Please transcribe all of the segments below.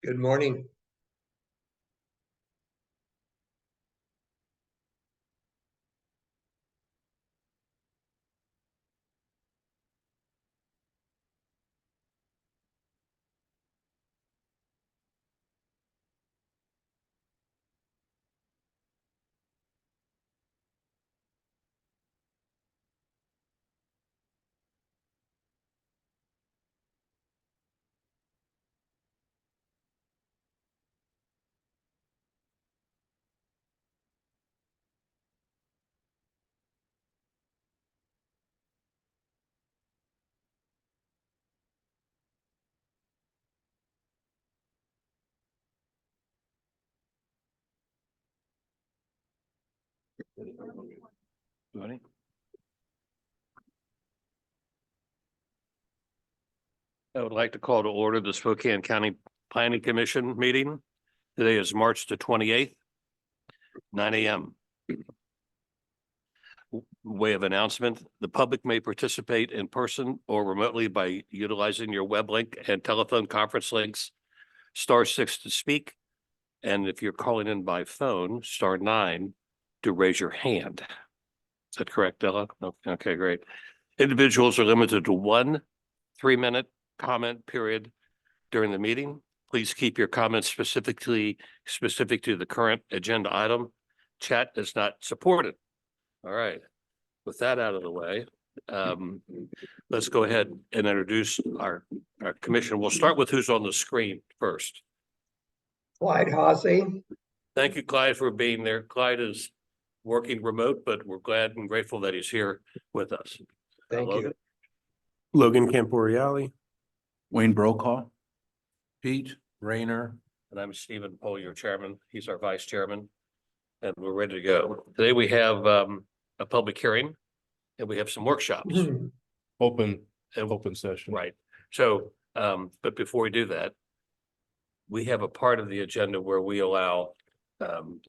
Good morning. Ready? I would like to call to order the Spokane County Planning Commission meeting. Today is March the 28th, 9 a.m. Way of announcement, the public may participate in person or remotely by utilizing your web link and telephone conference links. *6 to speak. And if you're calling in by phone, *9 to raise your hand. Is that correct, Della? Okay, great. Individuals are limited to 1 3-minute comment period during the meeting. Please keep your comments specific to the current agenda item. Chat is not supported. All right. With that out of the way, let's go ahead and introduce our commission. We'll start with who's on the screen first. Clyde Hossie. Thank you, Clyde, for being there. Clyde is working remote, but we're glad and grateful that he's here with us. Thank you. Logan Camporiali. Wayne Brokaw. Pete Rayner. And I'm Stephen Pohl, your chairman. He's our vice chairman. And we're ready to go. Today we have a public hearing and we have some workshops. Open session. Right. So, but before we do that, we have a part of the agenda where we allow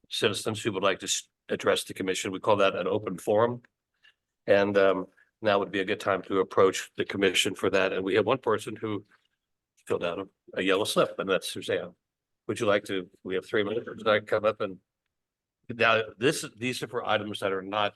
citizens who would like to address the commission. We call that an open forum. And now would be a good time to approach the commission for that. And we have one person who filled out a yellow slip, and that's Suzanne. Would you like to, we have 3 minutes, would I come up and now these are for items that are not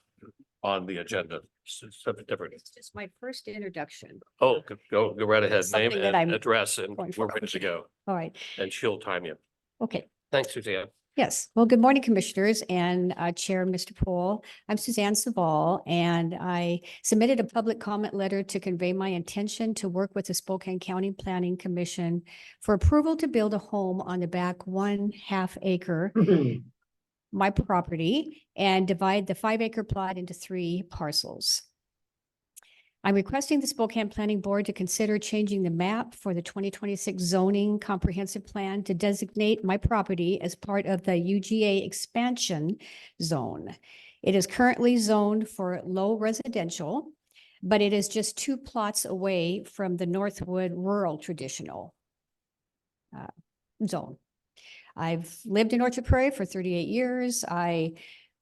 on the agenda. Something different. It's just my first introduction. Oh, go right ahead. Name Something that and I'm address, and going we're for. ready to go. All right. And she'll time you. Okay. Thanks, Suzanne. Yes. Well, good morning, commissioners and Chair, Mr. Pohl. I'm Suzanne Saval, and I submitted a public comment letter to convey my intention to work with the Spokane County Planning Commission for approval to build a home on the back 1/2 acre, my property, and divide the 5-acre plot into 3 parcels. I'm requesting the Spokane Planning Board to consider changing the map for the 2026 zoning comprehensive plan to designate my property as part of the UGA expansion zone. It is currently zoned for low residential, but it is just 2 plots away from the Northwood rural traditional zone. I've lived in Orchard Prairie for 38 years. I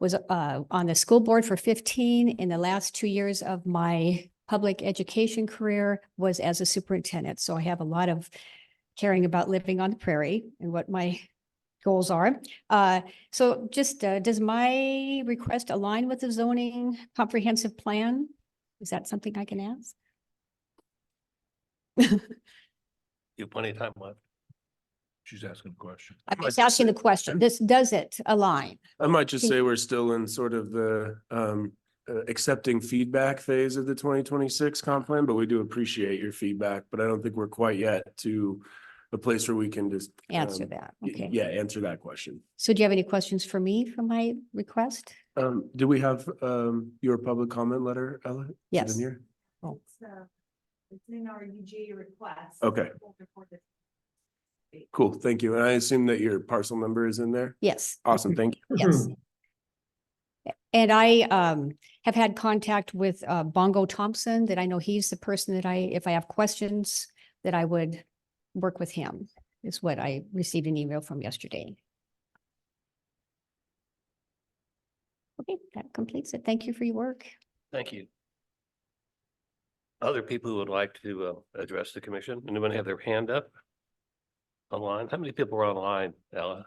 was on the school board for 15. In the last 2 years of my public education career was as a superintendent. So I have a lot of caring about living on the prairie and what my goals are. So just does my request align with the zoning comprehensive plan? Is that something I can ask? You have plenty of time left. She's asking a question. I'm just asking the question. Does it align? I might just say we're still in sort of the accepting feedback phase of the 2026 comp plan, but we do appreciate your feedback, but I don't think we're quite yet to a place where we can just Answer that. Okay. Yeah, answer that question. So do you have any questions for me for my request? Do we have your public comment letter, Ella? Is it Yes. in here? It's in our UGA request. Okay. Cool, thank you. And I assume that your parcel number is in there? Yes. Awesome, thank you. Yes. And I have had contact with Bongo Thompson, that I know he's the person that if I have questions, that I would work with him, is what I received an email from yesterday. Okay, that completes it. Thank you for your work. Thank you. Other people who would like to address the commission? Anyone have their hand up? online? How many people are online, Ella?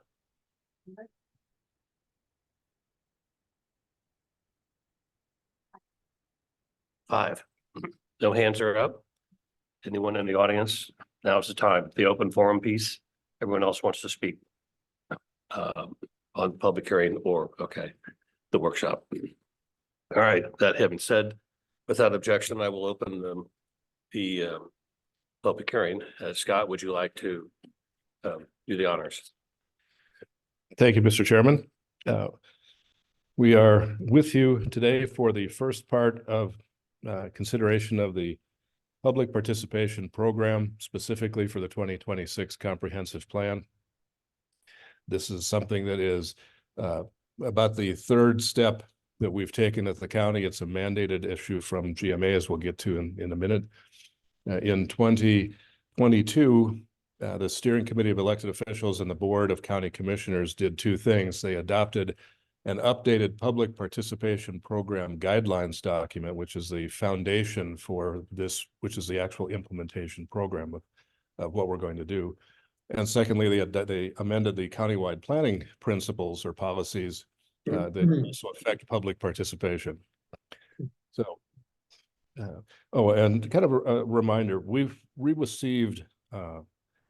Five. No hands are up. Anyone in the audience? Now's the time. The open forum piece. Everyone else wants to speak on public hearing or, okay, the workshop. All right, that having said, without objection, I will open the public hearing. Scott, would you like to do the honors? Thank you, Mr. Chairman. We are with you today for the first part of consideration of the public participation program, specifically for the 2026 comprehensive plan. This is something that is about the third step that we've taken at the county. It's a mandated issue from GMA, as we'll get to in a minute. In 2022, the steering committee of elected officials and the board of county commissioners did two things. They adopted an updated public participation program guidelines document, which is the foundation for this, which is the actual implementation program of what we're going to do. And secondly, they amended the countywide planning principles or policies that also affect public participation. So, oh, and kind of a reminder, we received a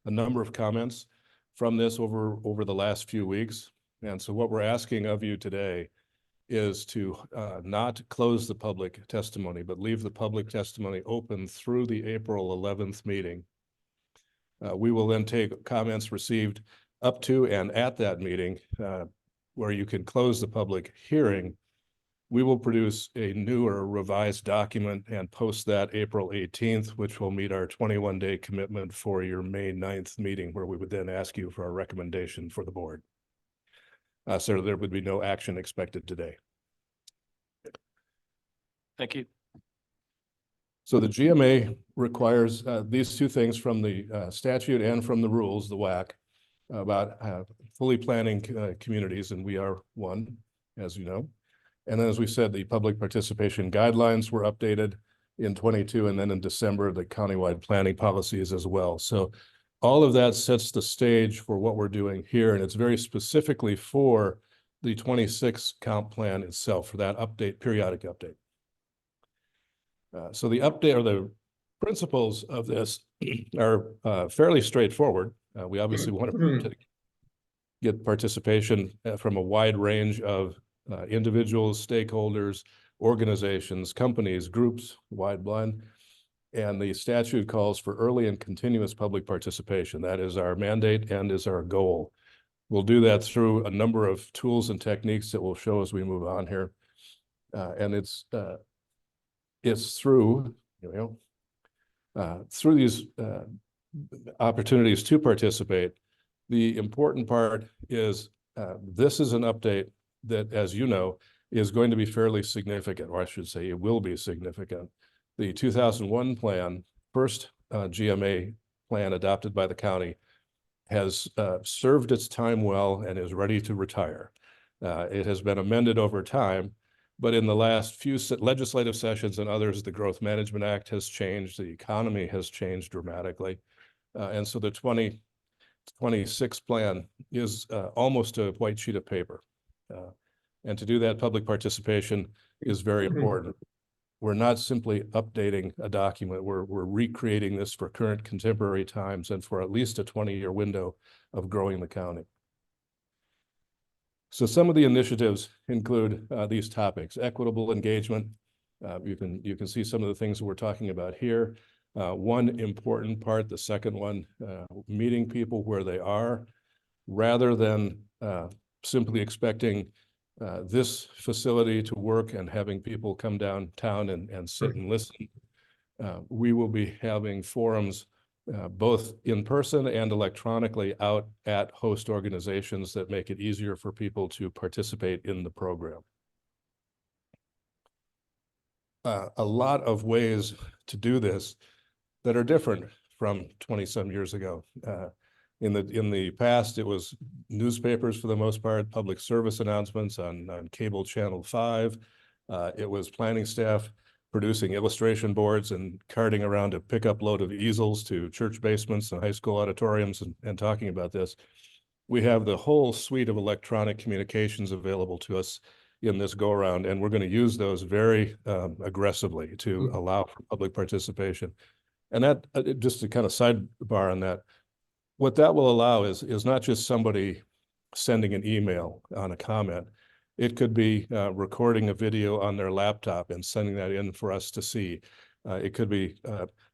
number of comments from this over the last few weeks. And so what we're asking of you today is to not close the public testimony, but leave the public testimony open through the April 11th meeting. We will then take comments received up to and at that meeting where you can close the public hearing. We will produce a new or revised document and post that April 18th, which will meet our 21-day commitment for your May 9th meeting, where we would then ask you for a recommendation for the board. So there would be no action expected today. Thank you. So the GMA requires these two things from the statute and from the rules, the WAC, about fully planning communities, and we are one, as you know. And then, as we said, the public participation guidelines were updated in 22, and then in December, the countywide planning policies as well. So all of that sets the stage for what we're doing here, and it's very specifically for the 26 comp plan itself, for that update, periodic update. So the update or the principles of this are fairly straightforward. We obviously want to get participation from a wide range of individuals, stakeholders, organizations, companies, groups, wide blend. And the statute calls for early and continuous public participation. That is our mandate and is our goal. We'll do that through a number of tools and techniques that we'll show as we move on here. And it's through, through these opportunities to participate. The important part is this is an update that, as you know, is going to be fairly significant, or I should say it will be significant. The 2001 plan, first GMA plan adopted by the county, has served its time well and is ready to retire. It has been amended over time, but in the last few legislative sessions and others, the Growth Management Act has changed, the economy has changed dramatically. And so the 2026 plan is almost a white sheet of paper. And to do that, public participation is very important. We're not simply updating a document, we're recreating this for current contemporary times and for at least a 20-year window of growing the county. So some of the initiatives include these topics: equitable engagement. You can see some of the things that we're talking about here. One important part, the second one, meeting people where they are, rather than simply expecting this facility to work and having people come downtown and sit and listen. We will be having forums both in person and electronically out at host organizations that make it easier for people to participate in the program. A lot of ways to do this that are different from 20-some years ago. In the past, it was newspapers for the most part, public service announcements on cable channel 5. It was planning staff producing illustration boards and carting around a pickup load of easels to church basements and high school auditoriums and talking about this. We have the whole suite of electronic communications available to us in this go around, and we're going to use those very aggressively to allow for public participation. And that, just to kind of sidebar on that, what that will allow is not just somebody sending an email on a comment. It could be recording a video on their laptop and sending that in for us to see. It could be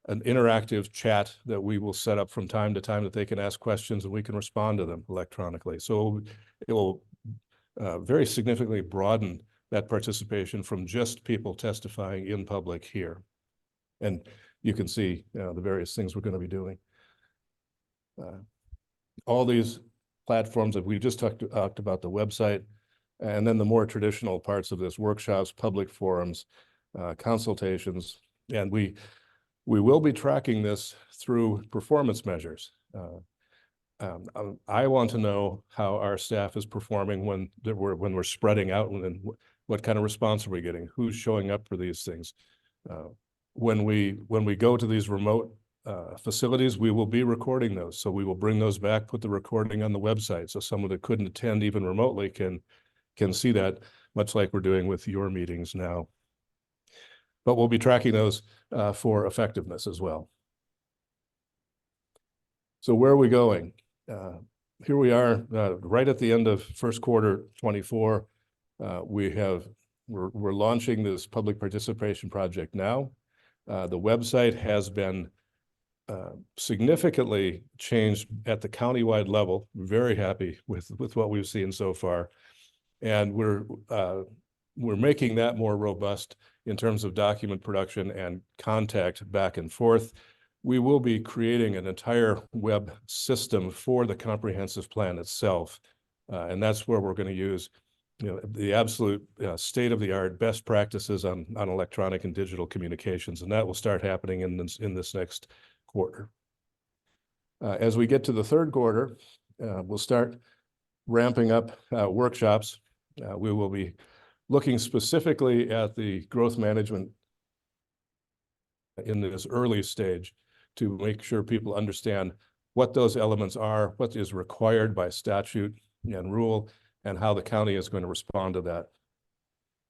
an interactive chat that we will set up from time to time that they can ask questions and we can respond to them electronically. So it will very significantly broaden that participation from just people testifying in public here. And you can see the various things we're going to be doing. All these platforms that we just talked about, the website, and then the more traditional parts of this, workshops, public forums, consultations, and we will be tracking this through performance measures. I want to know how our staff is performing when we're spreading out, and what kind of response are we getting? Who's showing up for these things? When we go to these remote facilities, we will be recording those. So we will bring those back, put the recording on the website, so someone that couldn't attend even remotely can see that, much like we're doing with your meetings now. But we'll be tracking those for effectiveness as well. So where are we going? Here we are right at the end of first quarter 24. We're launching this public participation project now. The website has been significantly changed at the countywide level. Very happy with what we've seen so far. And we're making that more robust in terms of document production and contact back and forth. We will be creating an entire web system for the comprehensive plan itself. And that's where we're going to use the absolute state-of-the-art best practices on electronic and digital communications. And that will start happening in this next quarter. As we get to the third quarter, we'll start ramping up workshops. We will be looking specifically at the growth management in this early stage to make sure people understand what those elements are, what is required by statute and rule, and how the county is going to respond to that.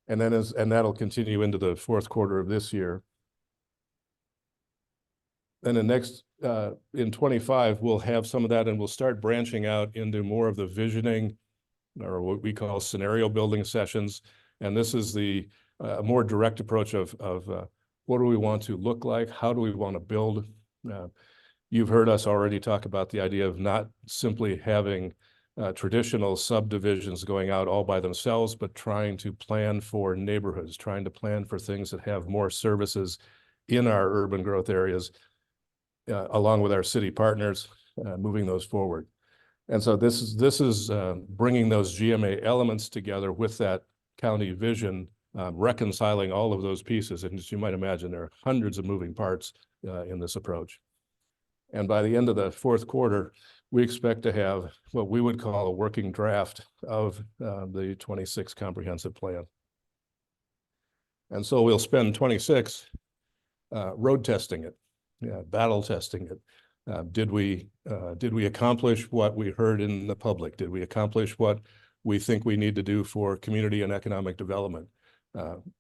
And then that'll continue into the fourth quarter of this year. Then in 25, we'll have some of that, and we'll start branching out into more of the visioning, or what we call scenario building sessions. And this is the more direct approach of what do we want to look like? How do we want to build? You've heard us already talk about the idea of not simply having traditional subdivisions going out all by themselves, but trying to plan for neighborhoods, trying to plan for things that have more services in our urban growth areas, along with our city partners, moving those forward. And so this is bringing those GMA elements together with that county vision, reconciling all of those pieces. And as you might imagine, there are hundreds of moving parts in this approach. And by the end of the fourth quarter, we expect to have what we would call a working draft of the 26 comprehensive plan. And so we'll spend 26 road testing it, battle testing it. Did we accomplish what we heard in the public? Did we accomplish what we think we need to do for community and economic development?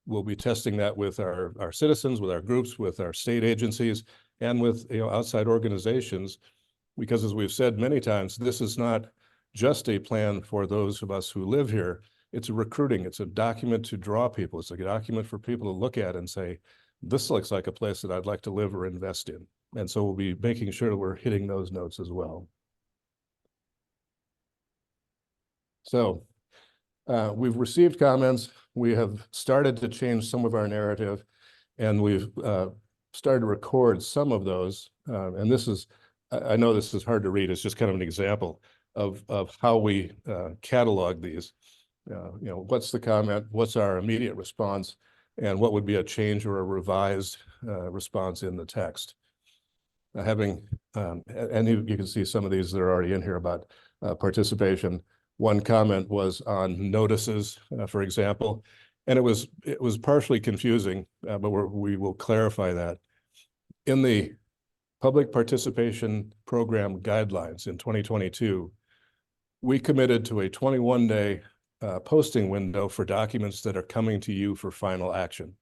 We'll be testing that with our citizens, with our groups, with our state agencies, and with outside organizations, because as we've said many times, this is not just a plan for those of us who live here. It's a recruiting. It's a document to draw people. It's a document for people to look at and say, this looks like a place that I'd like to live or invest in. And so we'll be making sure that we're hitting those notes as well. So we've received comments. We have started to change some of our narrative, and we've started to record some of those. And this is, I know this is hard to read. It's just kind of an example of how we catalog these. What's the comment? What's our immediate response? And what would be a change or a revised response in the text? And you can see some of these that are already in here about participation. One comment was on notices, for example, And it was partially confusing, but we will clarify that. In the public participation program guidelines in 2022, we committed to a 21-day posting window for documents that are coming to you for final action.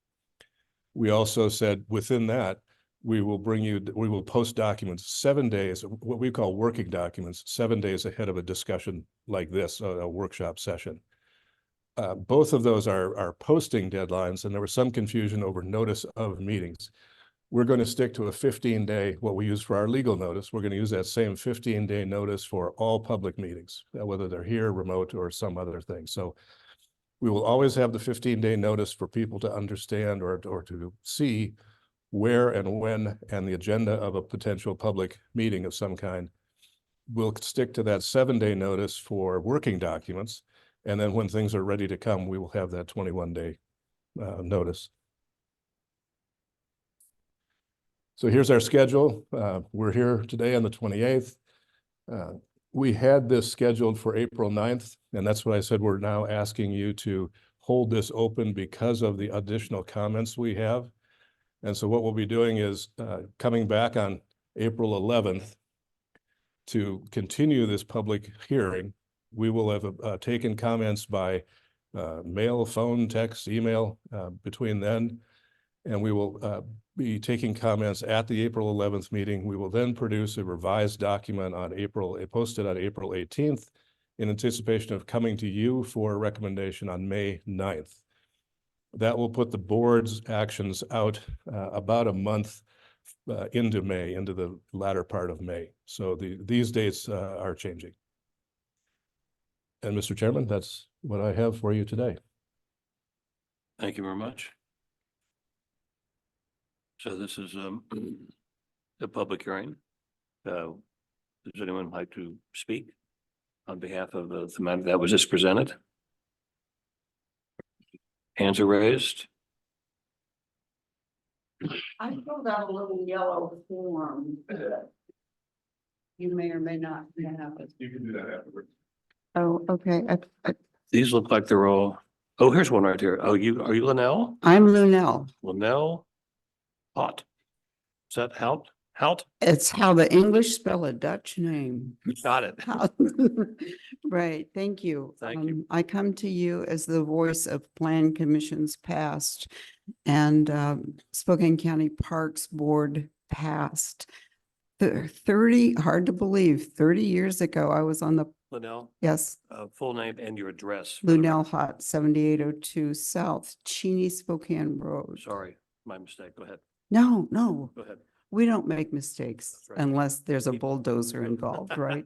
We also said within that, we will post documents 7 days, what we call working documents, 7 days ahead of a discussion like this, a workshop session. Both of those are posting deadlines, and there was some confusion over notice of meetings. We're going to stick to a 15-day, what we use for our legal notice. We're going to use that same 15-day notice for all public meetings, whether they're here, remote, or some other thing. So we will always have the 15-day notice for people to understand or to see where and when and the agenda of a potential public meeting of some kind. We'll stick to that 7-day notice for working documents. And then when things are ready to come, we will have that 21-day notice. So here's our schedule. We're here today on the 28th. We had this scheduled for April 9th, and that's what I said. We're now asking you to hold this open because of the additional comments we have. And so what we'll be doing is coming back on April 11th to continue this public hearing. We will have taken comments by mail, phone, text, email between then, and we will be taking comments at the April 11th meeting. We will then produce a revised document on posted on April 18th in anticipation of coming to you for a recommendation on May 9th. That will put the board's actions out about a month into May, into the latter part of May. So these dates are changing. And Mr. Chairman, that's what I have for you today. Thank you very much. So this is a public hearing. Does anyone like to speak on behalf of the matter that was just presented? Hands are raised. I filled out a little yellow form. You may or may not have it. You can do that afterwards. Oh, okay. These look like they're all, oh, here's one right here. Oh, are you Linnell? I'm Lunell. Linnell Hot. Is that Hout? It's how the English spell a Dutch name. Got it. Right, thank you. Thank you. I come to you as the voice of Plan Commissions past and Spokane County Parks Board past. 30, hard to believe, 30 years ago, I was on the, Linnell, yes, full name and your address. Lunell Hot, 7802 South Cheney Spokane Road. Sorry, my mistake. Go ahead. No, Go ahead. we don't make mistakes That's right. unless there's a bulldozer involved, right?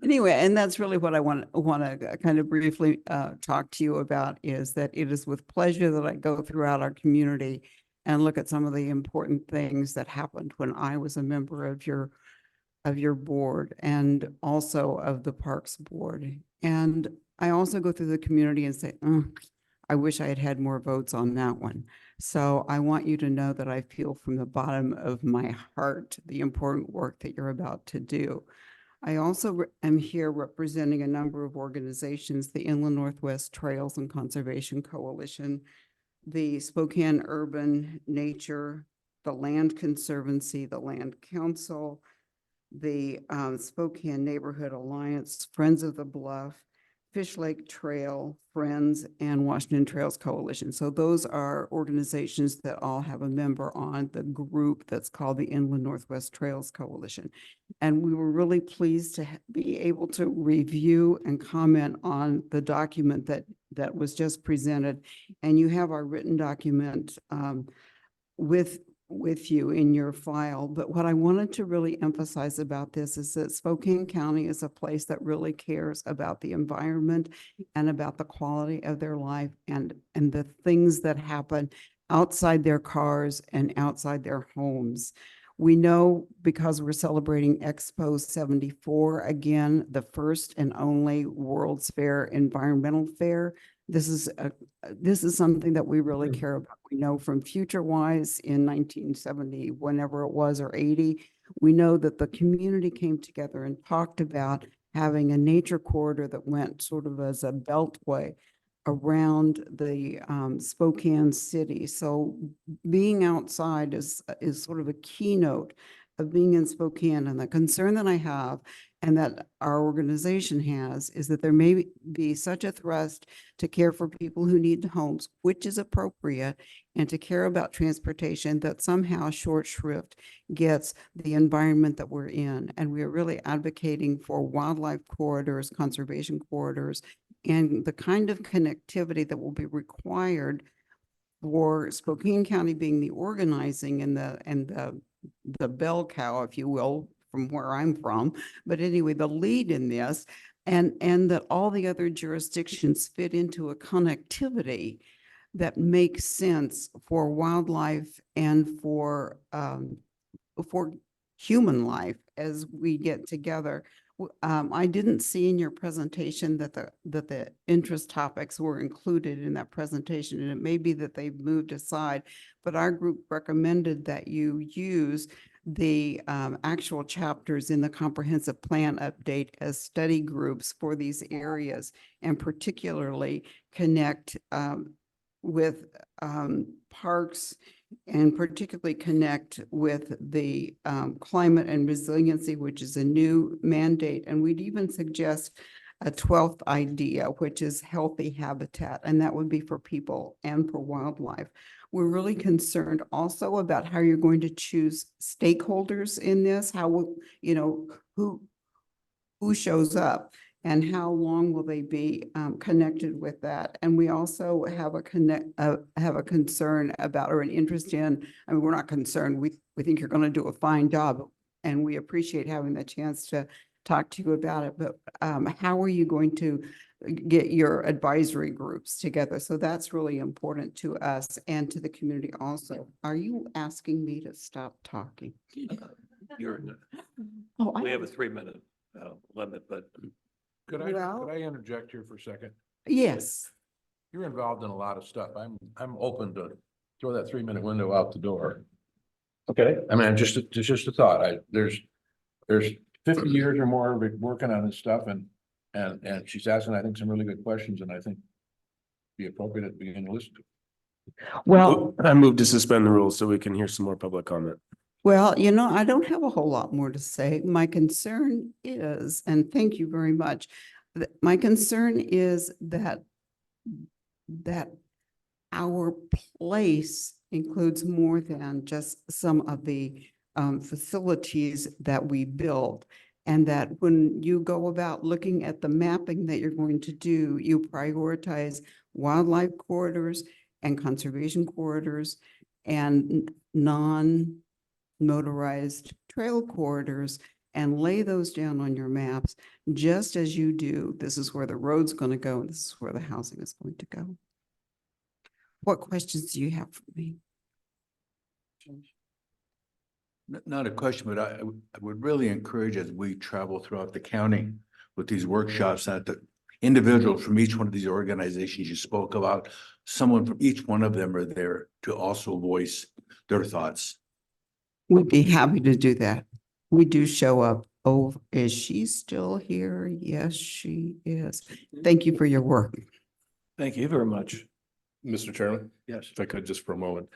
Anyway, and that's really what I want to kind of briefly talk to you about, is that it is with pleasure that I go throughout our community and look at some of the important things that happened when I was a member of your board and also of the Parks Board. And I also go through the community and say, I wish I had had more votes on that one. So I want you to know that I feel from the bottom of my heart the important work that you're about to do. I also am here representing a number of organizations, the Inland Northwest Trails and Conservation Coalition, the Spokane Urban Nature, the Land Conservancy, the Land Council, the Spokane Neighborhood Alliance, Friends of the Bluff, Fish Lake Trail Friends, and Washington Trails Coalition. So those are organizations that all have a member on the group that's called the Inland Northwest Trails Coalition. And we were really pleased to be able to review and comment on the document that was just presented. And you have our written document with you in your file. But what I wanted to really emphasize about this is that Spokane County is a place that really cares about the environment and about the quality of their life and the things that happen outside their cars and outside their homes. We know, because we're celebrating Expo 74, again, the first and only World's Fair environmental fair. This is something that we really care about. We know from FutureWise in 1970, whenever it was, or 80, we know that the community came together and talked about having a nature corridor that went sort of as a beltway around the Spokane city. So being outside is sort of a keynote of being in Spokane. And the concern that I have and that our organization has is that there may be such a thrust to care for people who need homes, which is appropriate, and to care about transportation that somehow short shrift gets the environment that we're in. And we are really advocating for wildlife corridors, conservation corridors, and the kind of connectivity that will be required for Spokane County being the organizing and the bell cow, if you will, from where I'm from. But anyway, the lead in this, and that all the other jurisdictions fit into a connectivity that makes sense for wildlife and for human life as we get together. I didn't see in your presentation that the interest topics were included in that presentation, and it may be that they've moved aside, but our group recommended that you use the actual chapters in the comprehensive plan update as study groups for these areas, and particularly connect with parks, and particularly connect with the climate and resiliency, which is a new mandate. And we'd even suggest a 12th idea, which is healthy habitat, and that would be for people and for wildlife. We're really concerned also about how you're going to choose stakeholders in this, how, you know, who shows up and how long will they be connected with that. And we also have a concern about, or an interest in, I mean, we're not concerned, we think you're going to do a fine job, and we appreciate having the chance to talk to you about it, but how are you going to get your advisory groups together? So that's really important to us and to the community also. Are you asking me to stop talking? Oh, We have a 3-minute limit, but Could Well- I interject here for a second? Yes. You're involved in a lot of stuff. I'm open to throw that 3-minute window out the door. Okay, I mean, just a thought. There's 50 years or more of it working on this stuff, and she's asking, I think, some really good questions, and I think be appropriate to begin to listen to. Well, I move to suspend the rules so we can hear some more public comment. well, you know, I don't have a whole lot more to say. My concern is, and thank you very much, my concern is that our place includes more than just some of the facilities that we build. And that when you go about looking at the mapping that you're going to do, you prioritize wildlife corridors and conservation corridors and non-motorized trail corridors, and lay those down on your maps, just as you do. This is where the road's going to go, and this is where the housing is going to go. What questions do you have for me? Not a question, but I would really encourage, as we travel throughout the county with these workshops, that the individuals from each one of these organizations you spoke about, someone from each one of them are there to also voice their thoughts. We'd be happy to do that. We do show up. Oh, is she still here? Yes, she is. Thank you for your work. Thank you very much. Mr. Chairman, Yes. if I could just for a moment.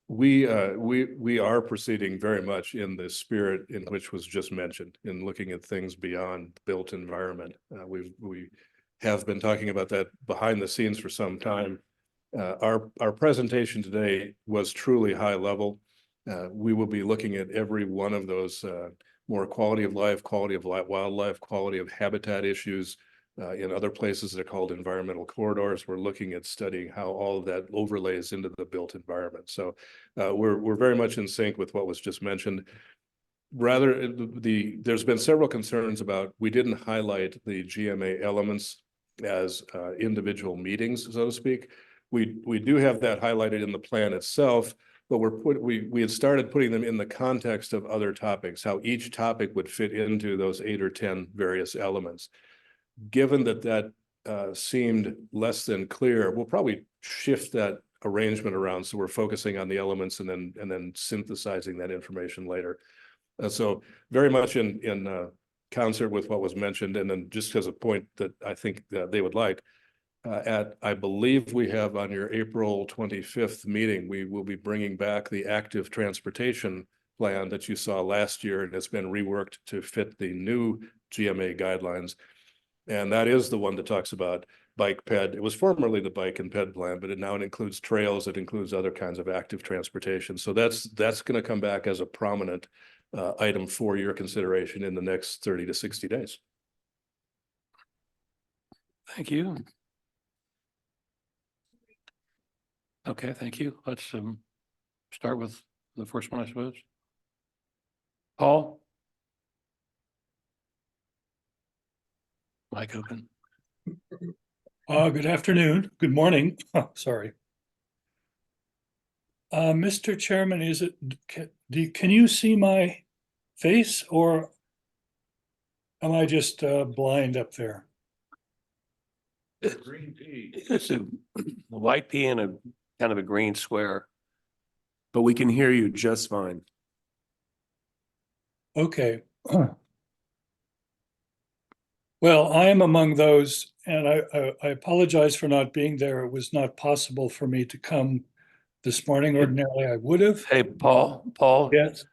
We are proceeding very much in the spirit in which was just mentioned, in looking at things beyond the built environment. We have been talking about that behind the scenes for some time. Our presentation today was truly high level. We will be looking at every one of those more quality of life, wildlife, quality of habitat issues. In other places, they're called environmental corridors. We're looking at studying how all of that overlays into the built environment. So we're very much in sync with what was just mentioned. Rather, there's been several concerns about, we didn't highlight the GMA elements as individual meetings, so to speak. We do have that highlighted in the plan itself, but we had started putting them in the context of other topics, how each topic would fit into those 8 or 10 various elements. Given that seemed less than clear, we'll probably shift that arrangement around, so we're focusing on the elements and then synthesizing that information later. So very much in concert with what was mentioned, and then just as a point that I think that they would like, I believe we have on your April 25th meeting, we will be bringing back the active transportation plan that you saw last year, and it's been reworked to fit the new GMA guidelines. And that is the one that talks about bike ped. It was formerly the bike and ped plan, but it now includes trails. It includes other kinds of active transportation. So that's going to come back as a prominent item for your consideration in the next 30 to 60 days. Thank you. Okay, thank you. Let's start with the first one, I suppose. Paul? Mic open. Good afternoon, good morning, sorry. Mr. Chairman, can you see my face or am I just blind up there? It's a white pea and a kind of a green square. But we can hear you just fine. Okay. Well, I am among those, and I apologize for not being there. It was not possible for me to come this morning. Ordinarily, I would have. Hey, Paul, Yes,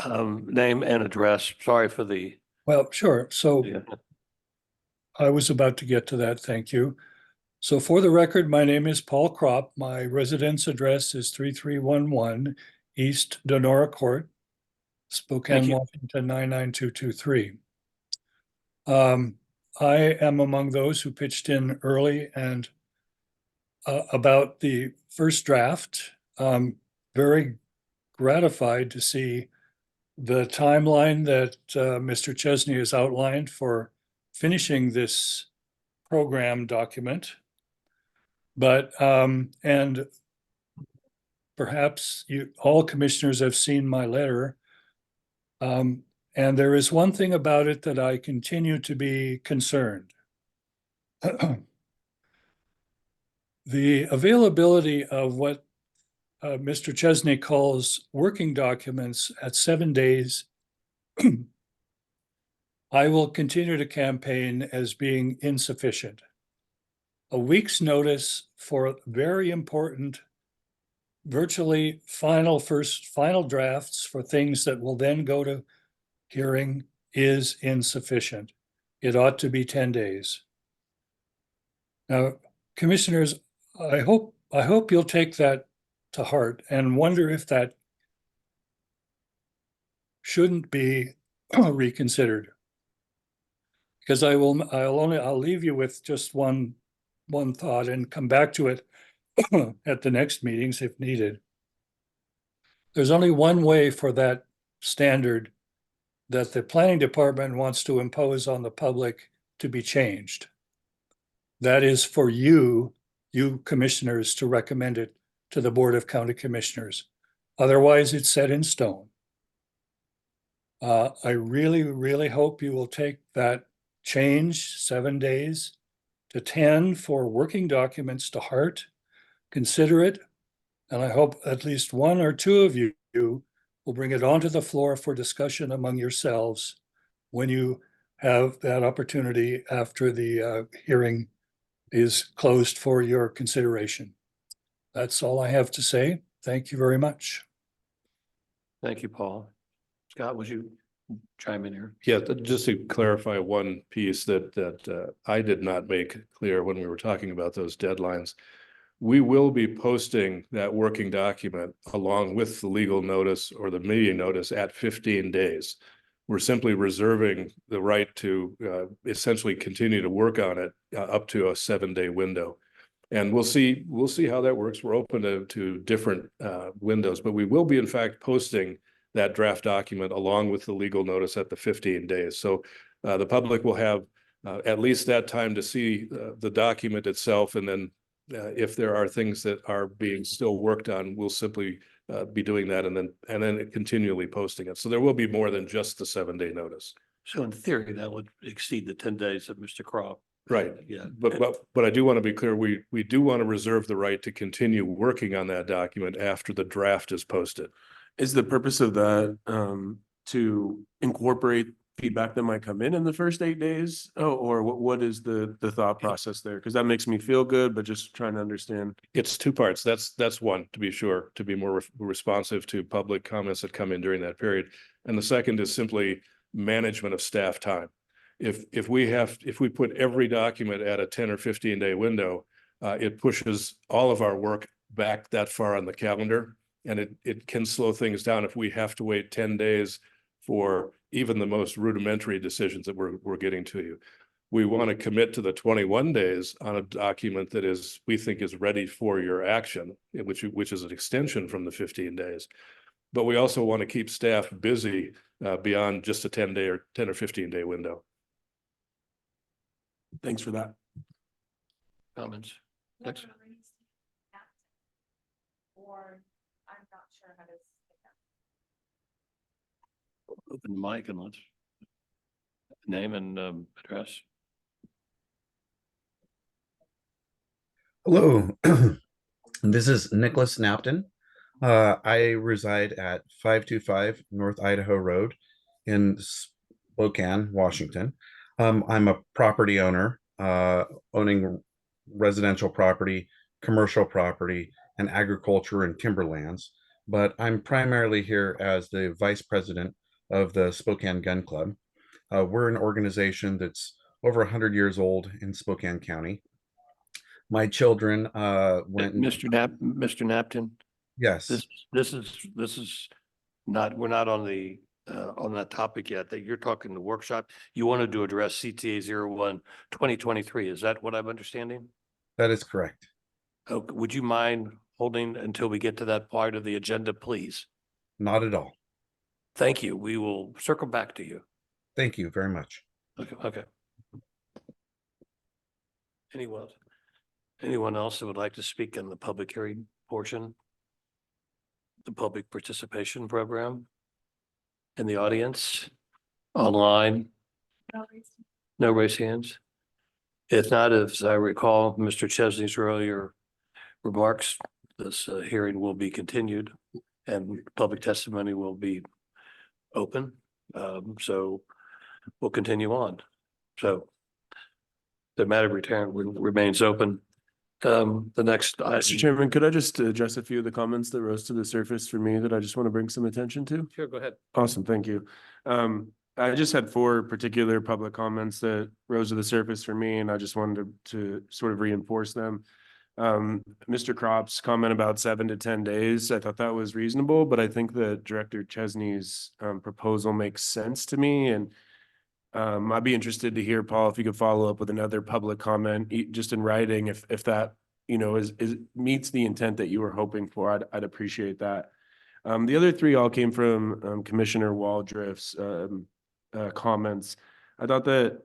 name and address. Sorry for the. well, sure. So Yeah. I was about to get to that. Thank you. So for the record, my name is Paul Kropp. My residence address is 3311 East Donora Court, Spokane, you. Washington 99223. I am among those who pitched in early and about the first draft. Very gratified to see the timeline that Mr. Chesney has outlined for finishing this program document. But, and perhaps all commissioners have seen my letter. And there is one thing about it that I continue to be concerned. The availability of what Mr. Chesney calls working documents at 7 days, I will continue to campaign as being insufficient. A week's notice for very important, virtually final drafts for things that will then go to hearing is insufficient. It ought to be 10 days. Now, commissioners, I hope you'll take that to heart and wonder if that shouldn't be reconsidered. Because I'll leave you with just one thought and come back to it at the next meetings if needed. There's only one way for that standard that the planning department wants to impose on the public to be changed. That is for you commissioners to recommend it to the Board of County Commissioners. Otherwise, it's set in stone. I really, really hope you will take that change 7 days to 10 for working documents to heart, consider it, and I hope at least one or two of you will bring it onto the floor for discussion among yourselves when you have that opportunity after the hearing is closed for your consideration. That's all I have to say. Thank you very much. Thank you, Paul. Scott, would you chime in here? Yeah, just to clarify one piece that I did not make clear when we were talking about those deadlines. We will be posting that working document along with the legal notice or the meeting notice at 15 days. We're simply reserving the right to essentially continue to work on it up to a 7-day window. And we'll see how that works. We're open to different windows, but we will be in fact posting that draft document along with the legal notice at the 15 days. So the public will have at least that time to see the document itself, and then if there are things that are being still worked on, we'll simply be doing that and then continually posting it. So there will be more than just the 7-day notice. So in theory, that would exceed the 10 days of Mr. Kropp. Right. Yeah. But I do want to be clear, we do want to reserve the right to continue working on that document after the draft is posted. Is the purpose of that to incorporate feedback that might come in the first 8 days? Oh, or what is the thought process there? Because that makes me feel good, but just trying to understand. It's two parts. That's one, to be sure, to be more responsive to public comments that come in during that period. And the second is simply management of staff time. If we put every document at a 10 or 15 day window, it pushes all of our work back that far on the calendar. And it can slow things down if we have to wait 10 days for even the most rudimentary decisions that we're getting to you. We want to commit to the 21 days on a document that we think is ready for your action, which is an extension from the 15 days. But we also want to keep staff busy beyond just a 10 or 15 day window. Thanks for that. Comments? Next. Or I'm not sure how to. Open the mic and let's name and address. Hello, this is Nicholas Napton. I reside at 525 North Idaho Road in Spokane, Washington. I'm a property owner, owning residential property, commercial property, and agriculture and timberlands. But I'm primarily here as the vice president of the Spokane Gun Club. We're an organization that's over 100 years old in Spokane County. My children went. Mr. Napton. Yes. This is not, we're not on that topic yet, that you're talking the workshop. You wanted to address CTA 01-2023. Is that what I'm understanding? That is correct. Oh, would you mind holding until we get to that part of the agenda, please? Not at all. Thank you. We will circle back to you. Thank you very much. Okay. Anyone else that would like to speak in the public hearing portion? The public participation program? In the audience? Online? No raised hands? If not, as I recall, Mr. Chesney's earlier remarks, this hearing will be continued and public testimony will be open. So we'll continue on. So the matter remains open. The next. Mr. Chairman, could I just address a few of the comments that rose to the surface for me that I just want to bring some attention to? Sure, go ahead. Awesome, thank you. I just had 4 particular public comments that rose to the surface for me, and I just wanted to sort of reinforce them. Mr. Crop's comment about 7 to 10 days, I thought that was reasonable, but I think that Director Chesney's proposal makes sense to me. And I'd be interested to hear, Paul, if you could follow up with another public comment, just in writing, if that, is meets the intent that you were hoping for. I'd appreciate that. The other 3 all came from Commissioner Waldriff's comments. I thought that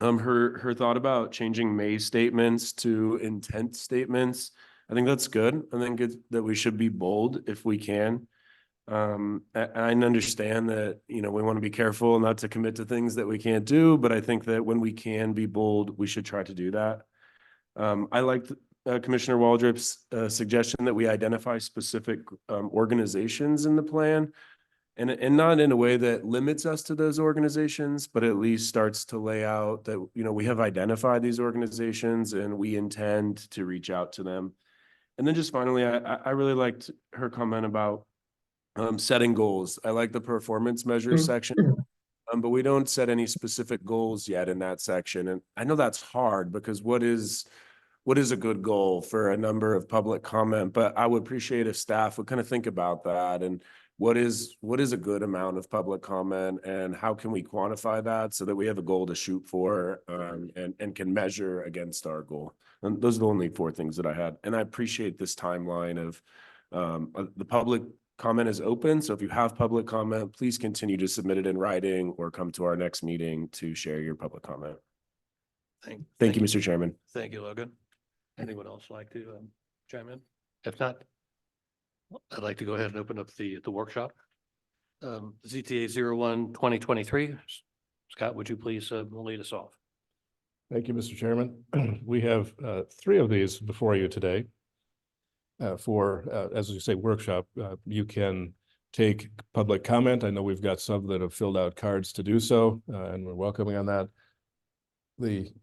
her thought about changing may statements to intent statements, I think that's good. I think that we should be bold if we can. I understand that, we want to be careful not to commit to things that we can't do, but I think that when we can be bold, we should try to do that. I liked Commissioner Waldrop's suggestion that we identify specific organizations in the plan, and not in a way that limits us to those organizations, but at least starts to lay out that, we have identified these organizations and we intend to reach out to them. And then just finally, I really liked her comment about setting goals. I like the performance measures section, but we don't set any specific goals yet in that section. And I know that's hard because what is a good goal for a number of public comment, but I would appreciate if staff would kind of think about that, and what is a good amount of public comment, and how can we quantify that so that we have a goal to shoot for, and can measure against our goal. And those are the only 4 things that I had. And I appreciate this timeline of the public comment is open. So if you have public comment, please continue to submit it in writing or come to our next meeting to share your public comment. Thank you, Mr. Chairman. Thank you, Logan. Anyone else like to chime in? If not, I'd like to go ahead and open up the workshop. ZTA 01-2023. Scott, would you please lead us off? Thank you, Mr. Chairman. We have 3 of these before you today. For, as you say, workshop. You can take public comment. I know we've got some that have filled out cards to do so, and we're welcoming on that. See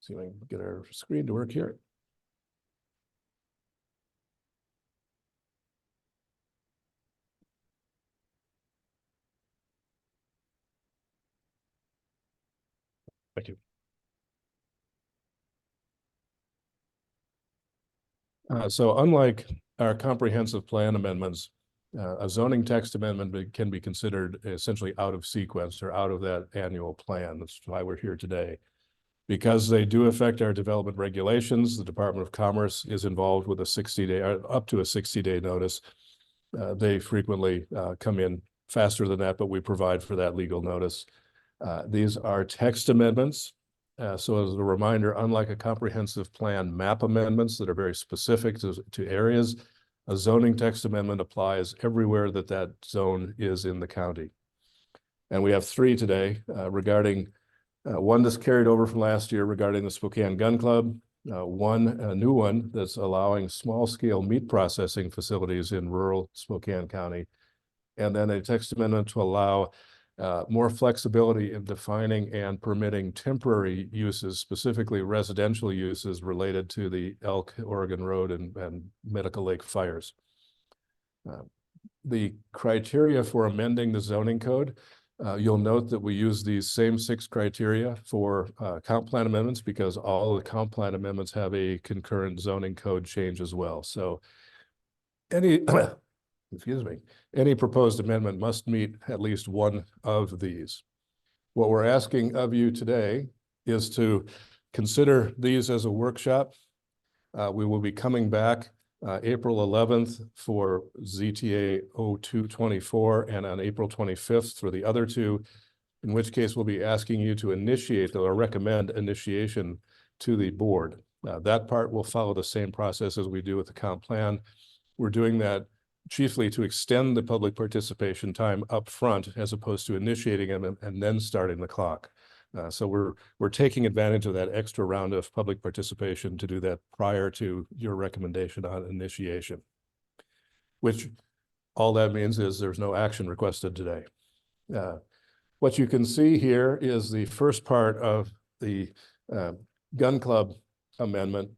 if I can get our screen to work here. Thank you. So unlike our comprehensive plan amendments, a zoning text amendment can be considered essentially out of sequence or out of that annual plan. That's why we're here today. Because they do affect our development regulations, the Department of Commerce is involved with a 60-day, up to a 60-day notice. They frequently come in faster than that, but we provide for that legal notice. These are text amendments. So as a reminder, unlike a comprehensive plan map amendments that are very specific to areas, a zoning text amendment applies everywhere that that zone is in the county. And we have three today regarding one that's carried over from last year regarding the Spokane Gun Club, a new one that's allowing small-scale meat processing facilities in rural Spokane County, and then a text amendment to allow more flexibility in defining and permitting temporary uses, specifically residential uses related to the Elk, Oregon Road, and Medical Lake fires. The criteria for amending the zoning code, you'll note that we use these same 6 criteria for comp plan amendments because all of the comp plan amendments have a concurrent zoning code change as well. So any excuse me, any proposed amendment must meet at least one of these. What we're asking of you today is to consider these as a workshop. We will be coming back April 11th for ZTA 0224 and on April 25th for the other two, in which case we'll be asking you to initiate or recommend initiation to the board. That part will follow the same process as we do with the comp plan. We're doing that chiefly to extend the public participation time up front as opposed to initiating them and then starting the clock. So we're taking advantage of that extra round of public participation to do that prior to your recommendation on initiation, which all that means is there's no action requested today. What you can see here is the first part of the gun club amendment,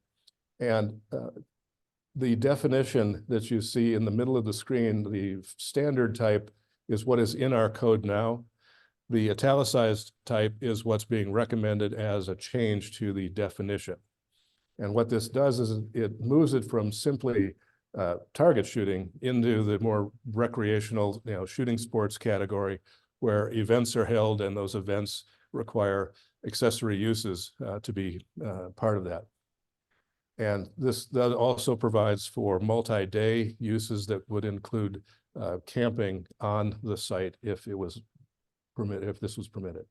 and the definition that you see in the middle of the screen, the standard type, is what is in our code now. The italicized type is what's being recommended as a change to the definition. And what this does is it moves it from simply target shooting into the more recreational, shooting sports category, where events are held and those events require accessory uses to be part of that. And that also provides for multi-day uses that would include camping on the site if it was permitted, if this was permitted.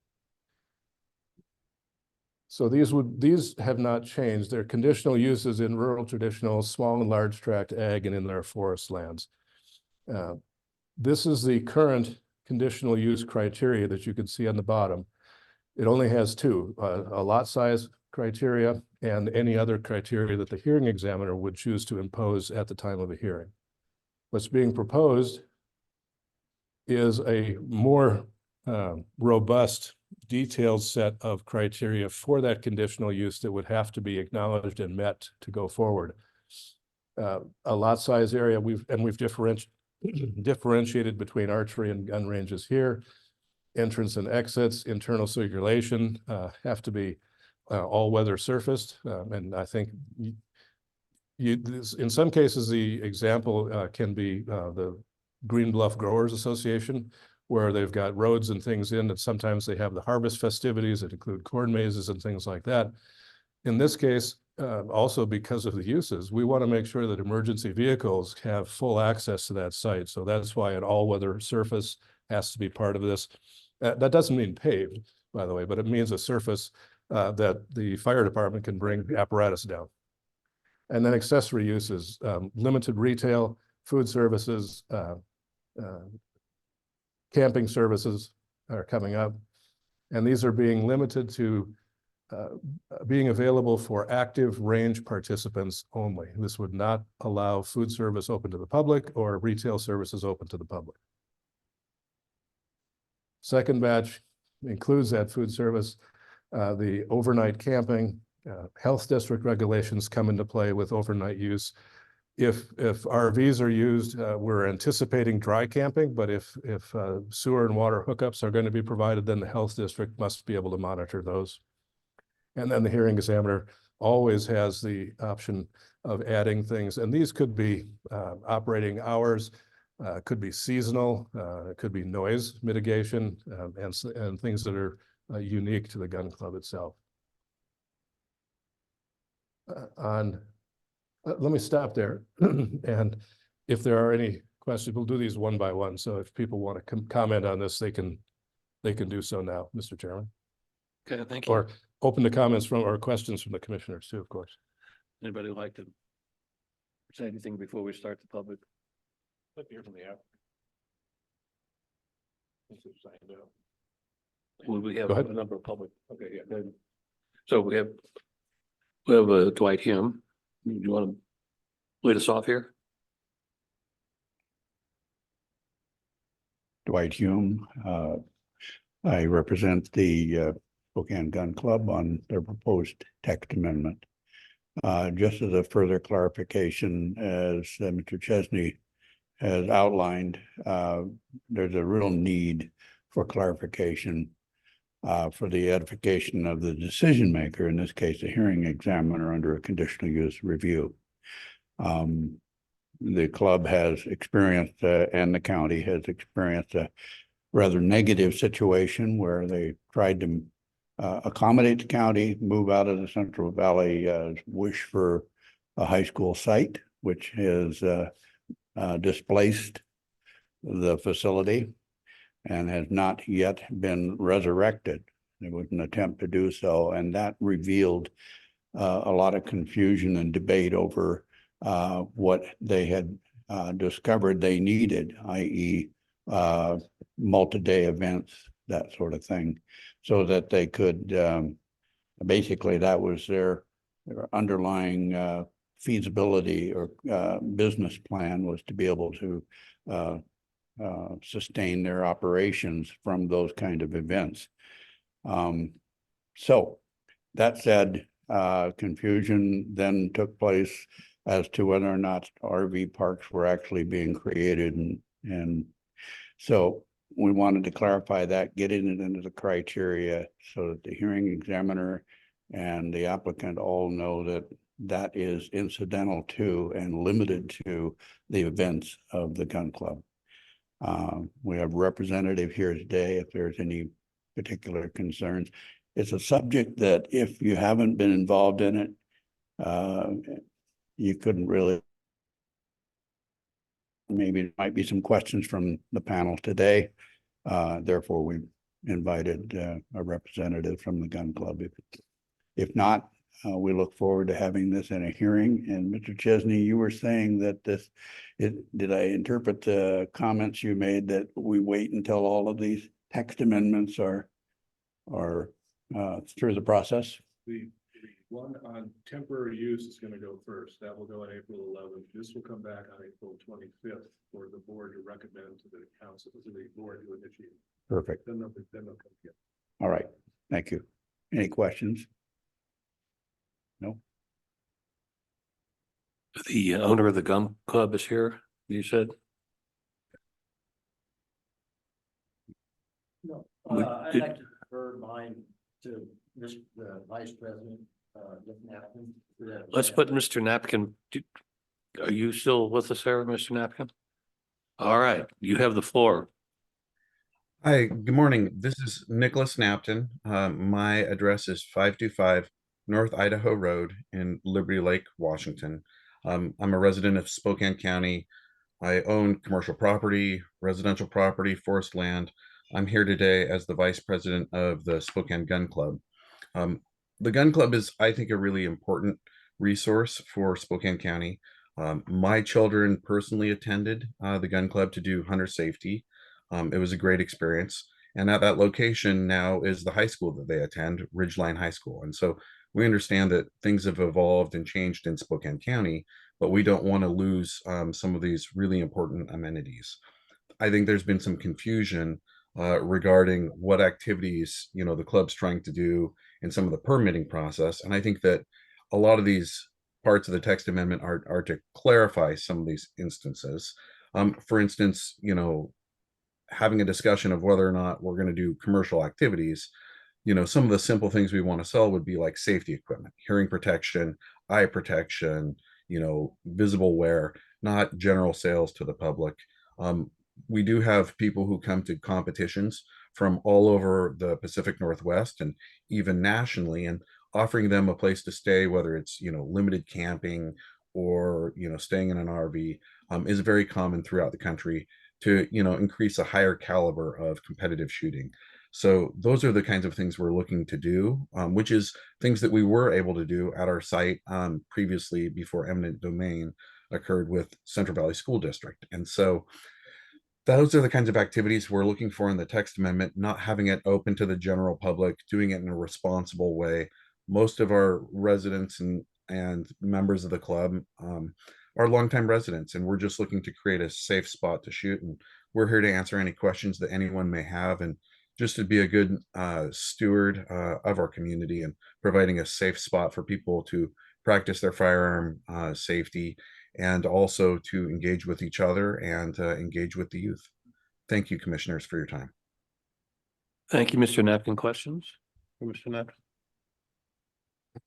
So these have not changed. They're conditional uses in rural, traditional, small and large tract ag and in their forest lands. This is the current conditional use criteria that you can see on the bottom. It only has 2, a lot size criteria and any other criteria that the hearing examiner would choose to impose at the time of a hearing. What's being proposed is a more robust, detailed set of criteria for that conditional use that would have to be acknowledged and met to go forward. A lot size area, we've differentiated between archery and gun ranges here. Entrance and exits, internal circulation have to be all-weather surfaced, and I think in some cases the example can be the Green Bluff Growers Association, where they've got roads and things in, and sometimes they have the harvest festivities that include corn mazes and things like that. In this case, also because of the uses, we want to make sure that emergency vehicles have full access to that site. So that's why an all-weather surface has to be part of this. That doesn't mean paved, by the way, but it means a surface that the fire department can bring apparatus down. And then accessory uses, limited retail, food services, camping services are coming up. And these are being limited to being available for active range participants only. This would not allow food service open to the public or retail services open to the public. Second batch includes that food service. The overnight camping, health district regulations come into play with overnight use. If RVs are used, we're anticipating dry camping, but if sewer and water hookups are going to be provided, then the health district must be able to monitor those. And then the hearing examiner always has the option of adding things, and these could be operating hours, could be seasonal, it could be noise mitigation, and things that are unique to the gun club itself. Let me stop there. And if there are any questions, we'll do these one by one. So if people want to comment on this, they can do so now, Mr. Chairman. Okay, thank you. Or open to comments from or questions from the commissioners too, of course. Anybody like to say anything before we start the public? Let's hear from the applicant. This is signed up. Well, we have Go ahead. a number of public. Okay, yeah. Good. So we have Dwight Hume. You want to lead us off here? Dwight Hume. I represent the Spokane Gun Club on their proposed text amendment. Just as a further clarification, as Mr. Chesney has outlined, there's a real need for clarification for the edification of the decision maker, in this case, the hearing examiner under a conditional use review. The club has experienced, and the county has experienced a rather negative situation where they tried to accommodate the county, move out of the Central Valley wish for a high school site, which has displaced the facility and has not yet been resurrected. There was an attempt to do so, and that revealed a lot of confusion and debate over what they had discovered they needed, i.e. multi-day events, that sort of thing, so that they could, basically that was their underlying feasibility or business plan, was to be able to sustain their operations from those kind of events. So that said, confusion then took place as to whether or not RV parks were actually being created. And so we wanted to clarify that, getting it into the criteria so that the hearing examiner and the applicant all know that that is incidental to and limited to the events of the gun club. We have a representative here today if there's any particular concerns. It's a subject that if you haven't been involved in it, you couldn't really. Maybe there might be some questions from the panel today. Therefore, we invited a representative from the gun club. If not, we look forward to having this in a hearing. And Mr. Chesney, you were saying that did I interpret the comments you made that we wait until all of these text amendments are through the process? The one on temporary use is going to go first. That will go on April 11th. This will come back on April 25th for the board to recommend to the council, to the board to initiate. Perfect. Then they'll come together. All right. Thank you. Any questions? No? The owner of the gun club is here, you said? No, Would- I'd like to refer mine to the vice president, Napkin. Let's put Mr. Napkin. Are you still with us there, Mr. Napkin? All right, you have the floor. Hi, good morning. This is Nicholas Napton. My address is 525 North Idaho Road in Liberty Lake, Washington. I'm a resident of Spokane County. I own commercial property, residential property, forest land. I'm here today as the vice president of the Spokane Gun Club. The Gun Club is, I think, a really important resource for Spokane County. My children personally attended the Gun Club to do hunter safety. It was a great experience. And at that location now is the high school that they attend, Ridgeline High School. And so we understand that things have evolved and changed in Spokane County, but we don't want to lose some of these really important amenities. I think there's been some confusion regarding what activities, you know, the club's trying to do in some of the permitting process. And I think that a lot of these parts of the text amendment are to clarify some of these instances. For instance, you know, having a discussion of whether or not we're going to do commercial activities, you know, some of the simple things we want to sell would be like safety equipment, hearing protection, eye protection, you know, visible wear, not general sales to the public. We do have people who come to competitions from all over the Pacific Northwest and even nationally, and offering them a place to stay, whether it's, you know, limited camping or, you know, staying in an RV, is very common throughout the country to, you know, increase a higher caliber of competitive shooting. So those are the kinds of things we're looking to do, which is things that we were able to do at our site previously before eminent domain occurred with Central Valley School District. And so those are the kinds of activities we're looking for in the text amendment, not having it open to the general public, doing it in a responsible way. Most of our residents and members of the club are longtime residents, and we're just looking to create a safe spot to shoot. And we're here to answer any questions that anyone may have, and just to be a good steward of our community and providing a safe spot for people to practice their firearm safety, and also to engage with each other and engage with the youth. Thank you, commissioners, for your time. Thank you, Mr. Napkin. Questions for Mr. Napkin?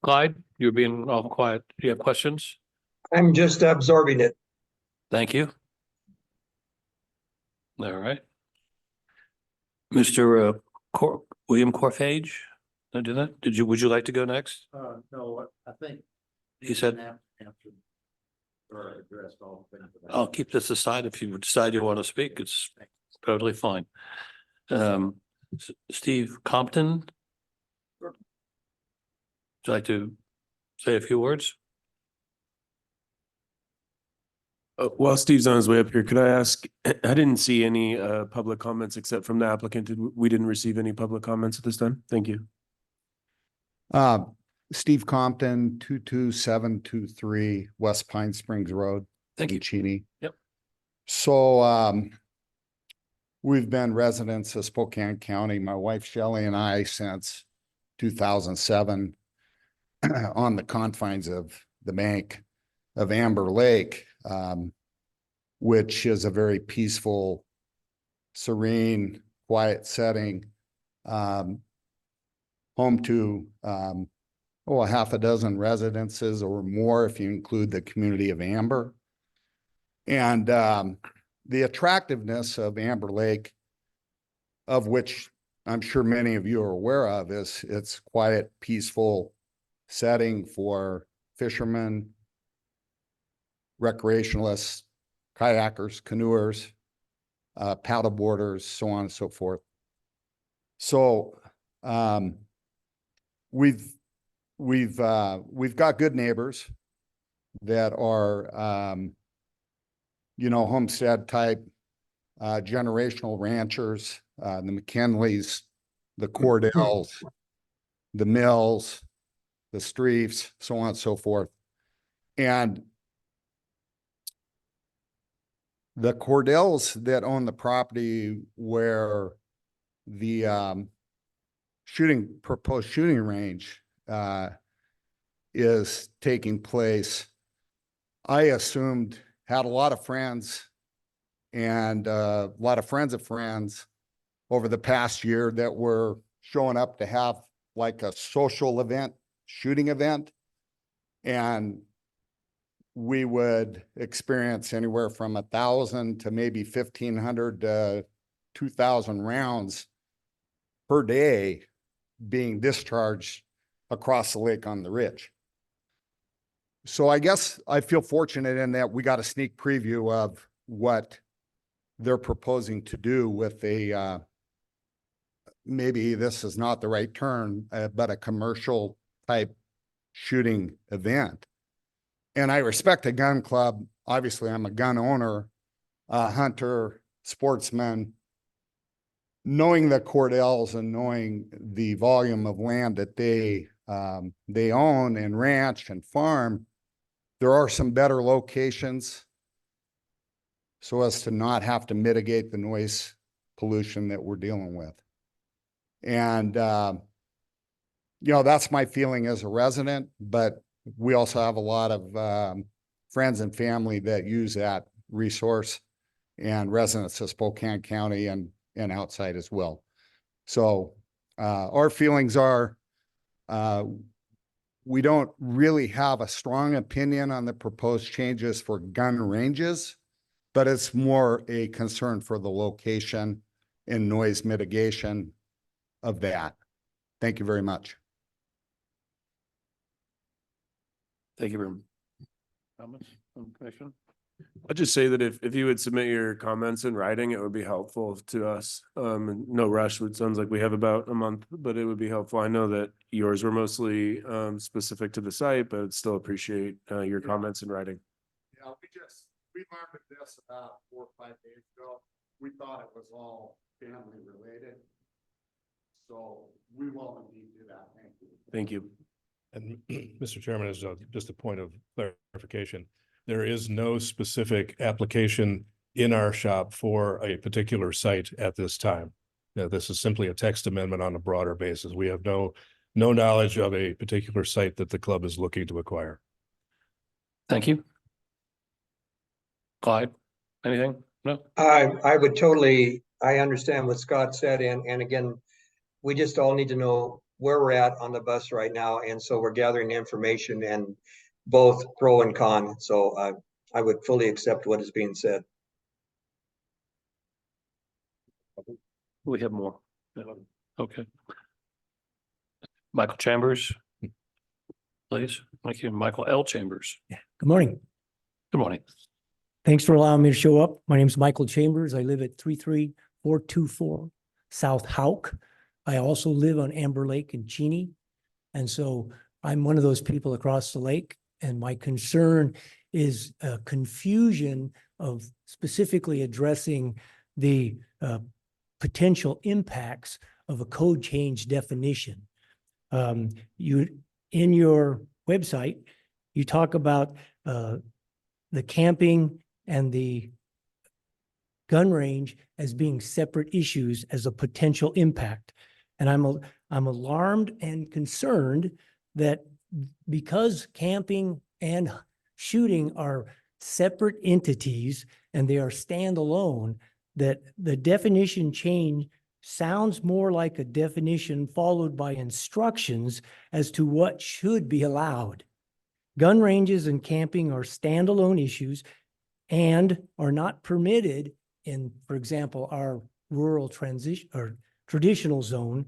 Clyde, you're being all quiet. Do you have questions? I'm just absorbing it. Thank you. All right. Mr. William Corfage, did I do that? Would you like to go next? No, I think. He said, Answered or addressed all things. I'll keep this aside. If you decide you want to speak, it's totally fine. Steve Compton. Would you like to say a few words? While Steve's on his way up here, could I ask, I didn't see any public comments except from the applicant. We didn't receive any public comments at this time? Thank you. Steve Compton, 22723 West Pine Springs Road. Thank you. Cheney. Yep. So we've been residents of Spokane County, my wife Shelley and I, since 2007 on the confines of the bank of Amber Lake, which is a very peaceful, serene, quiet setting, home to a half a dozen residences or more if you include the community of Amber. And the attractiveness of Amber Lake, of which I'm sure many of you are aware of, is its quiet, peaceful setting for fishermen, recreationalists, kayakers, canoers, paddleboarders, so on and so forth. So we've got good neighbors that are homestead type generational ranchers, the McKinleys, the Cordells, the Mills, the Streefs, so on and so forth. And the Cordells that own the property where the proposed shooting range is taking place, I assumed had a lot of friends and a lot of friends of friends over the past year that were showing up to have like a social event, shooting event. And we would experience anywhere from 1,000 to maybe 1,500 to 2,000 rounds per day being discharged across the lake on the ridge. So I guess I feel fortunate in that we got a sneak preview of what they're proposing to do with a, maybe this is not the right term, but a commercial type shooting event. And I respect a gun club. Obviously, I'm a gun owner, hunter, sportsman. Knowing the Cordells and knowing the volume of land that they own and ranch and farm, there are some better locations so as to not have to mitigate the noise pollution that we're dealing with. And, you know, that's my feeling as a resident, but we also have a lot of friends and family that use that resource, and residents of Spokane County and outside as well. So our feelings are, we don't really have a strong opinion on the proposed changes for gun ranges, but it's more a concern for the location and noise mitigation of that. Thank you very much. Thank you very much. Comments from the commission? I'd just say that if you would submit your comments in writing, it would be helpful to us. No rush. It sounds like we have about a month, but it would be helpful. I know that yours were mostly specific to the site, but I'd still appreciate your comments in writing. Yeah, we learned this about 4 or 5 days ago. We thought it was all family related. So we will indeed do that. Thank you. Thank you. And Mr. Chairman, as just a point of clarification, there is no specific application in our shop for a particular site at this time. Now, this is simply a text amendment on a broader basis. We have no knowledge of a particular site that the club is looking to acquire. Thank you. Clyde, anything? No? I would totally, I understand what Scott said, and again, we just all need to know where we're at on the bus right now, and so we're gathering information and both pro and con. So I would fully accept what is being said. We have more. Okay. Michael Chambers, please. Thank you. Michael L. Chambers. Good morning. Good morning. Thanks for allowing me to show up. My name is Michael Chambers. I live at 33424 South Houck. I also live on Amber Lake in Cheney. And so I'm one of those people across the lake. And my concern is confusion of specifically addressing the potential impacts of a code change definition. You, in your website, you talk about the camping and the gun range as being separate issues as a potential impact. And I'm alarmed and concerned that because camping and shooting are separate entities and they are standalone, that the definition change sounds more like a definition followed by instructions as to what should be allowed. Gun ranges and camping are standalone issues and are not permitted in, for example, our rural transition or traditional zone,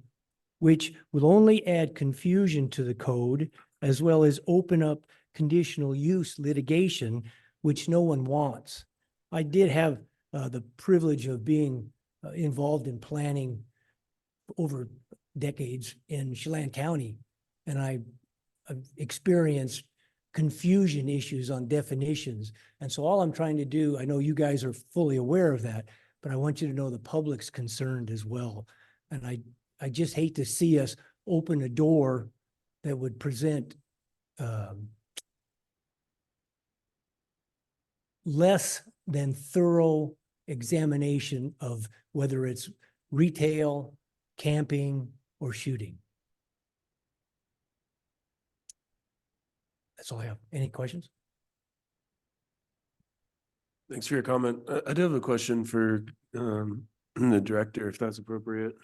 which will only add confusion to the code as well as open up conditional use litigation, which no one wants. I did have the privilege of being involved in planning over decades in Chelan County, and I've experienced confusion issues on definitions. And so all I'm trying to do, I know you guys are fully aware of that, but I want you to know the public's concerned as well. And I just hate to see us open a door that would present less than thorough examination of whether it's retail, camping, or shooting. That's all I have. Any questions? Thanks for your comment. I do have a question for the director, if that's appropriate.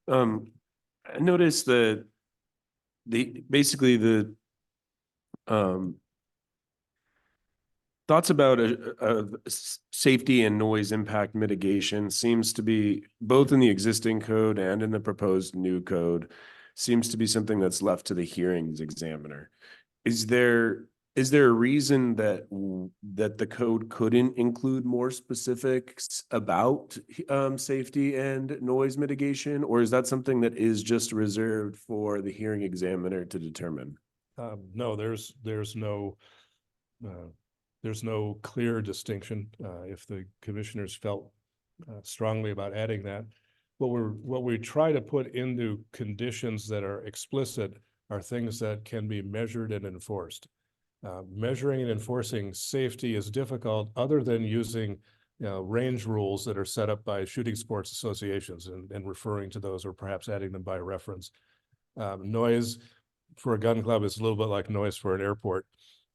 I noticed that basically the thoughts about safety and noise impact mitigation seems to be both in the existing code and in the proposed new code seems to be something that's left to the hearings examiner. Is there a reason that the code couldn't include more specifics about safety and noise mitigation, or is that something that is just reserved for the hearing examiner to determine? No, there's no clear distinction. If the commissioners felt strongly about adding that, what we try to put into conditions that are explicit are things that can be measured and enforced. Measuring and enforcing safety is difficult other than using range rules that are set up by shooting sports associations and referring to those or perhaps adding them by reference. Noise for a gun club is a little bit like noise for an airport.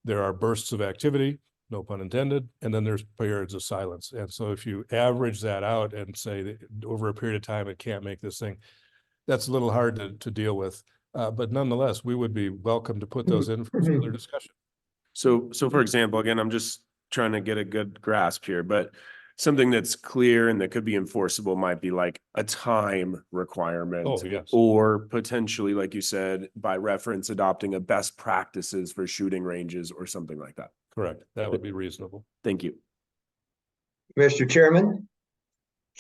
There are bursts of activity, no pun intended, and then there's periods of silence. And so if you average that out and say that over a period of time, it can't make this thing, that's a little hard to deal with. But nonetheless, we would be welcome to put those in for further discussion. So for example, again, I'm just trying to get a good grasp here, but something that's clear and that could be enforceable might be like a time requirement. Oh, yes. Or potentially, like you said, by reference, adopting a best practices for shooting ranges or something like that. Correct. That would be reasonable. Thank you. Mr. Chairman,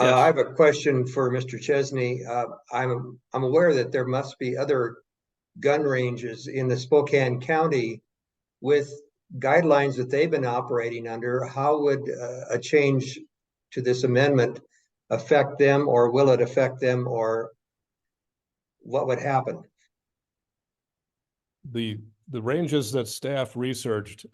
Yes. I have a question for Mr. Chesney. I'm aware that there must be other gun ranges in the Spokane County with guidelines that they've been operating under. How would a change to this amendment affect them, or will it affect them, or what would happen? The ranges that staff researched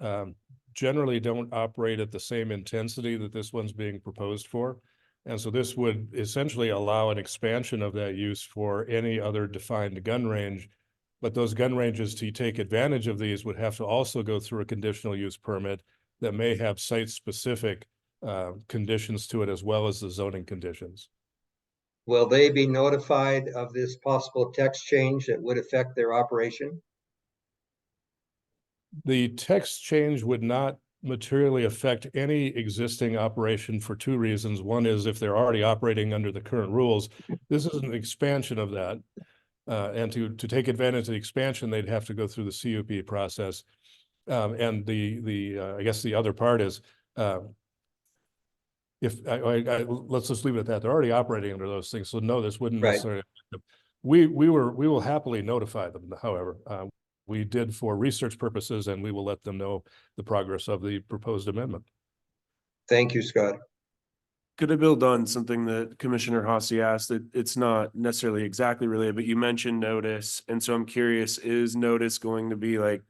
generally don't operate at the same intensity that this one's being proposed for. And so this would essentially allow an expansion of that use for any other defined gun range. But those gun ranges, to take advantage of these, would have to also go through a conditional use permit that may have site-specific conditions to it, as well as the zoning conditions. Will they be notified of this possible text change that would affect their operation? The text change would not materially affect any existing operation for two reasons. One is if they're already operating under the current rules, this is an expansion of that. And to take advantage of the expansion, they'd have to go through the CUP process. And I guess the other part is, let's just leave it at that. They're already operating under those things. So no, this wouldn't necessarily affect them. We will happily notify them, however. We did for research purposes, and we will let them know the progress of the proposed amendment. Thank you, Scott. Could I build on something that Commissioner Hasse asked? It's not necessarily exactly related, but you mentioned notice. And so I'm curious, is notice going to be like,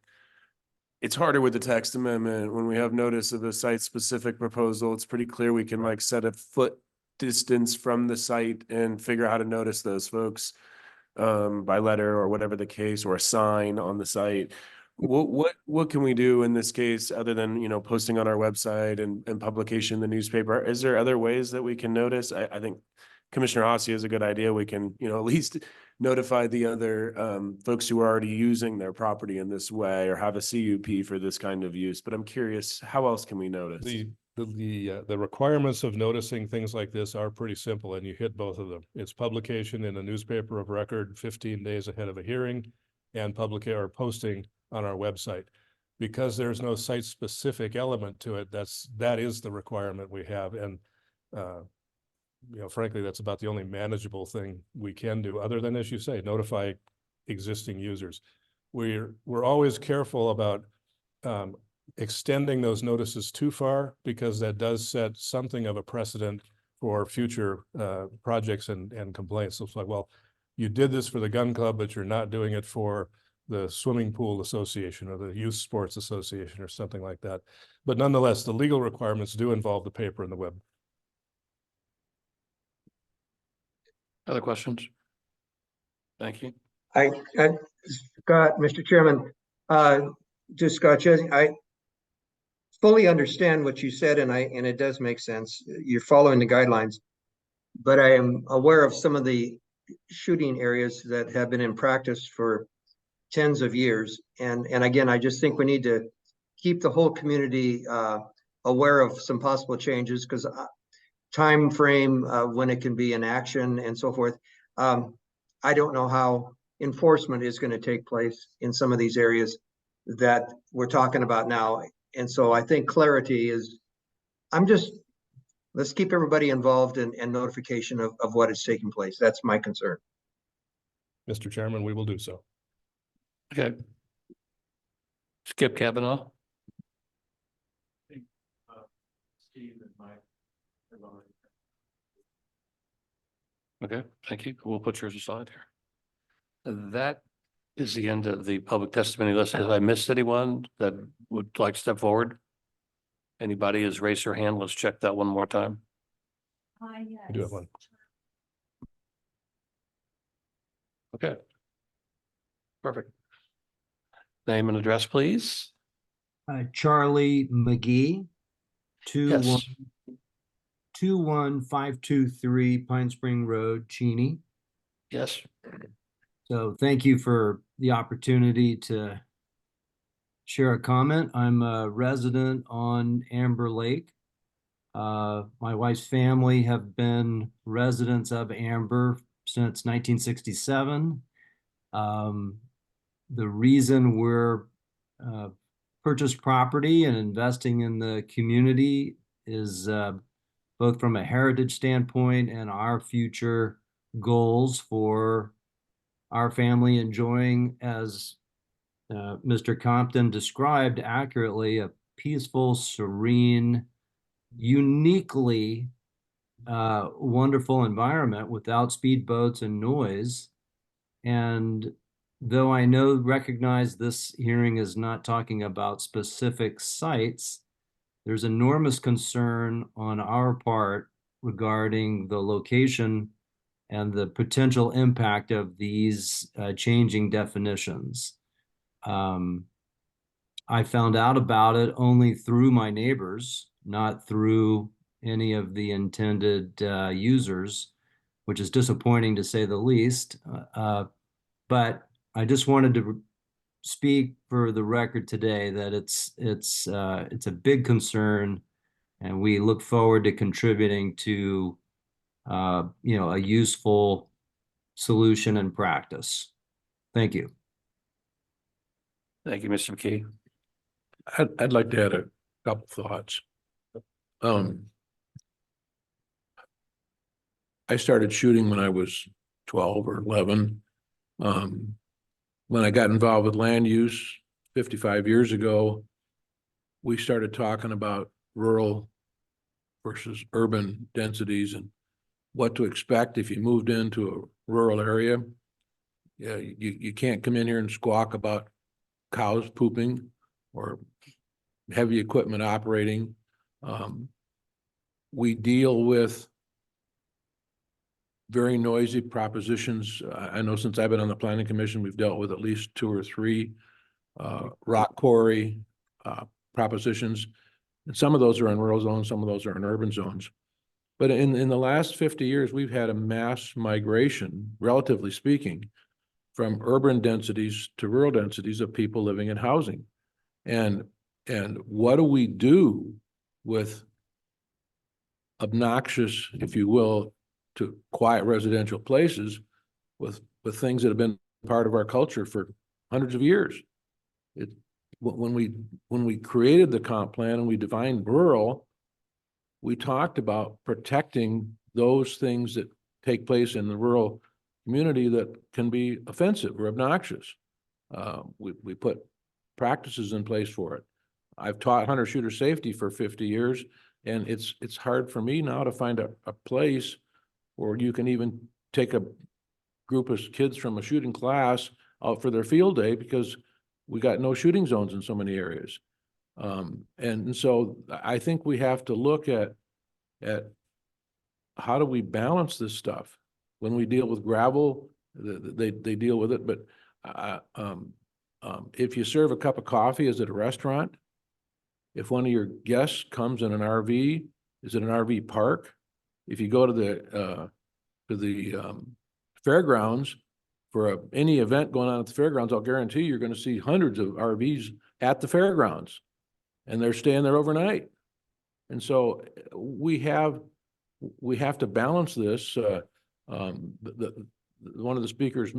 it's harder with the text amendment when we have notice of a site-specific proposal. It's pretty clear we can like set a foot distance from the site and figure out how to notice those folks by letter or whatever the case, or a sign on the site. What can we do in this case other than, posting on our website and publication in the newspaper? Is there other ways that we can notice? I think Commissioner Hasse has a good idea. We can, at least notify the other folks who are already using their property in this way, or have a CUP for this kind of use. But I'm curious, how else can we notice? The requirements of noticing things like this are pretty simple, and you hit both of them. It's publication in a newspaper of record 15 days ahead of a hearing, and posting on our website. Because there's no site-specific element to it, that is the requirement we have. And frankly, that's about the only manageable thing we can do, other than, as you say, notify existing users. We're always careful about extending those notices too far, because that does set something of a precedent for future projects and complaints. So it's like, well, you did this for the gun club, but you're not doing it for the swimming pool association or the youth sports association or something like that. But nonetheless, the legal requirements do involve the paper and the web. Other questions? Thank you. Scott, Mr. Chairman, to Scott Chesney, I fully understand what you said, and it does make sense. You're following the guidelines, but I am aware of some of the shooting areas that have been in practice for tens of years. And again, I just think we need to keep the whole community aware of some possible changes, because time frame when it can be in action and so forth. I don't know how enforcement is going to take place in some of these areas that we're talking about now. And so I think clarity is, let's keep everybody involved and notification of what is taking place. That's my concern. Mr. Chairman, we will do so. Okay. Skip Kavanaugh. Steve and Mike. Okay, thank you. We'll put yours aside here. That is the end of the public testimony list. Have I missed anyone that would like to step forward? Anybody has raised their hand? Let's check that one more time. I do have one. Okay. Perfect. Name and address, please. Charlie McGee, Yes. 21523 Pine Spring Road, Cheney. Yes. So thank you for the opportunity to share a comment. I'm a resident on Amber Lake. My wife's family have been residents of Amber since 1967. The reason we're purchased property and investing in the community is both from a heritage standpoint and our future goals for our family enjoying, as Mr. Compton described accurately, a peaceful, serene, uniquely wonderful environment without speedboats and noise. And though I recognize this hearing is not talking about specific sites, there's enormous concern on our part regarding the location and the potential impact of these changing definitions. I found out about it only through my neighbors, not through any of the intended users, which is disappointing to say the least. But I just wanted to speak for the record today that it's a big concern, and we look forward to contributing to a useful solution and practice. Thank you. Thank you, Mr. McKee. I'd like to add a couple thoughts. I started shooting when I was 12 or 11. When I got involved with land use 55 years ago, we started talking about rural versus urban densities and what to expect if you moved into a rural area. Yeah, you can't come in here and squawk about cows pooping or heavy equipment operating. We deal with very noisy propositions. I know since I've been on the planning commission, we've dealt with at least 2 or 3 rock quarry propositions. And some of those are in rural zones, some of those are in urban zones. But in the last 50 years, we've had a mass migration, relatively speaking, from urban densities to rural densities of people living in housing. And what do we do with obnoxious, if you will, to quiet residential places with things that have been part of our culture for hundreds of years? When we created the comp plan and we defined rural, we talked about protecting those things that take place in the rural community that can be offensive or obnoxious. We put practices in place for it. I've taught hunter shooter safety for 50 years, and it's hard for me now to find a place where you can even take a group of kids from a shooting class out for their field day because we got no shooting zones in so many areas. And so I think we have to look at how do we balance this stuff. When we deal with gravel, they deal with it, but if you serve a cup of coffee, is it a restaurant? If one of your guests comes in an RV, is it an RV park? If you go to the fairgrounds for any event going on at the fairgrounds, I'll guarantee you're going to see hundreds of RVs at the fairgrounds, and they're staying there overnight. And so we have to balance this. One of the speakers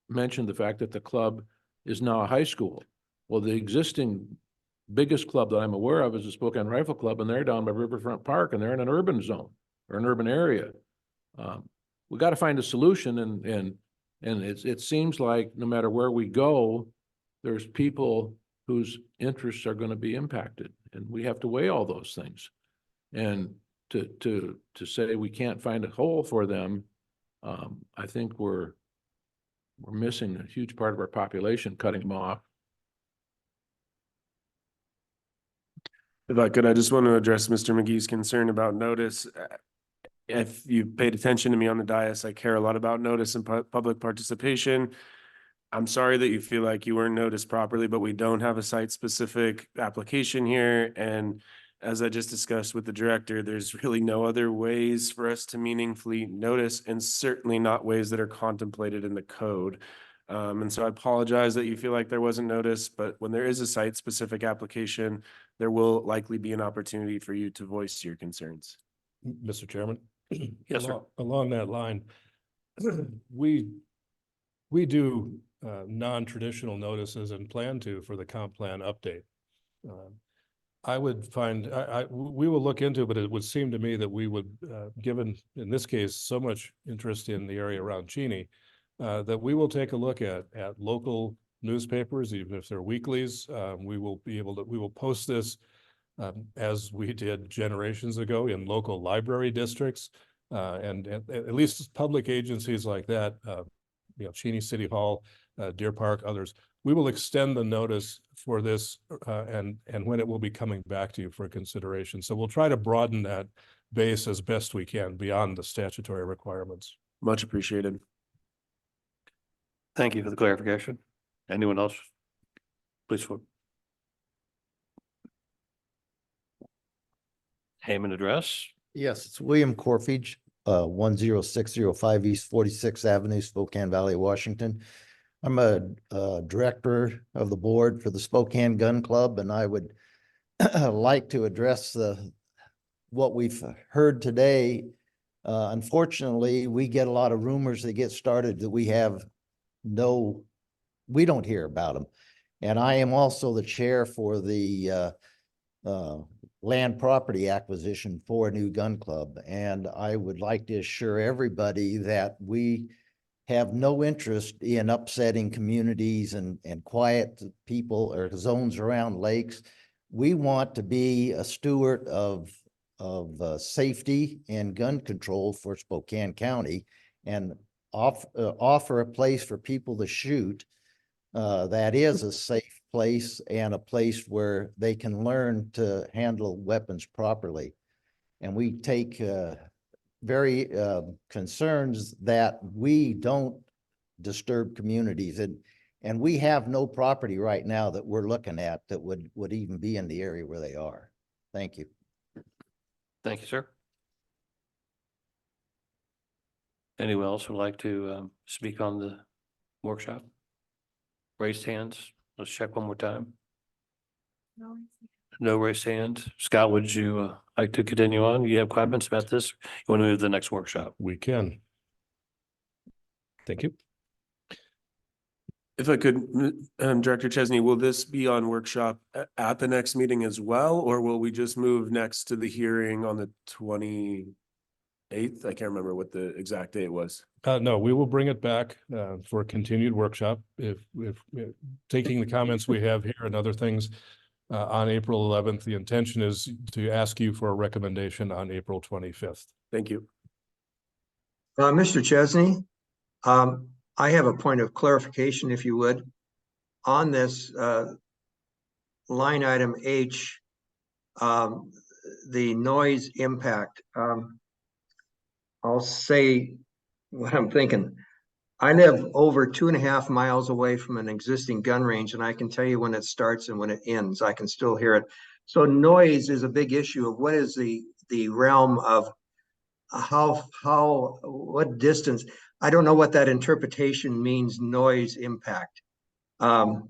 mentioned the fact that the club is now a high school. Well, the existing biggest club that I'm aware of is the Spokane Rifle Club, and they're down by Riverfront Park, and they're in an urban zone or an urban area. We got to find a solution, and it seems like no matter where we go, there's people whose interests are going to be impacted, and we have to weigh all those things. And to say we can't find a hole for them, I think we're missing a huge part of our population, cutting them off. If I could, I just want to address Mr. McGee's concern about notice. If you paid attention to me on the dais, I care a lot about notice and public participation. I'm sorry that you feel like you weren't noticed properly, but we don't have a site-specific application here. And as I just discussed with the director, there's really no other ways for us to meaningfully notice, and certainly not ways that are contemplated in the code. And so I apologize that you feel like there wasn't notice, but when there is a site-specific application, there will likely be an opportunity for you to voice your concerns. Mr. Chairman? Yes, sir. Along that line, we do non-traditional notices and plan to for the comp plan update. I would find, we will look into it, but it would seem to me that we would, given in this case, so much interest in the area around Cheney, that we will take a look at local newspapers, even if they're weeklies. We will post this as we did generations ago in local library districts, and at least public agencies like that, Cheney City Hall, Deer Park, others. We will extend the notice for this and when it will be coming back to you for consideration. So we'll try to broaden that base as best we can beyond the statutory requirements. Much appreciated. Thank you for the clarification. Anyone else? Please vote. Name and address. Yes, it's William Corfage, 10605 East 46th Avenue, Spokane Valley, Washington. I'm a director of the board for the Spokane Gun Club, and I would like to address what we've heard today. Unfortunately, we get a lot of rumors that get started that we don't hear about them. And I am also the chair for the land property acquisition for a new gun club. And I would like to assure everybody that we have no interest in upsetting communities and quiet people or zones around lakes. We want to be a steward of safety and gun control for Spokane County, and offer a place for people to shoot that is a safe place and a place where they can learn to handle weapons properly. And we take very concerns that we don't disturb communities, and we have no property right now that we're looking at that would even be in the area where they are. Thank you. Thank you, sir. Anyone else would like to speak on the workshop? Raised hands. Let's check one more time. No raised hands. Scott, would you like to continue on? You have comments about this? You want to move to the next workshop? We can. Thank you. If I could, Director Chesney, will this be on workshop at the next meeting as well, or will we just move next to the hearing on the 28th? I can't remember what the exact date was. No, we will bring it back for a continued workshop. If taking the comments we have here and other things on April 11th, the intention is to ask you for a recommendation on April 25th. Thank you. Mr. Chesney, I have a point of clarification, if you would, on this line item H, the noise impact. I'll say what I'm thinking. I live over 2.5 miles away from an existing gun range, and I can tell you when it starts and when it ends. I can still hear it. So noise is a big issue of what is the realm of what distance. I don't know what that interpretation means, noise impact. I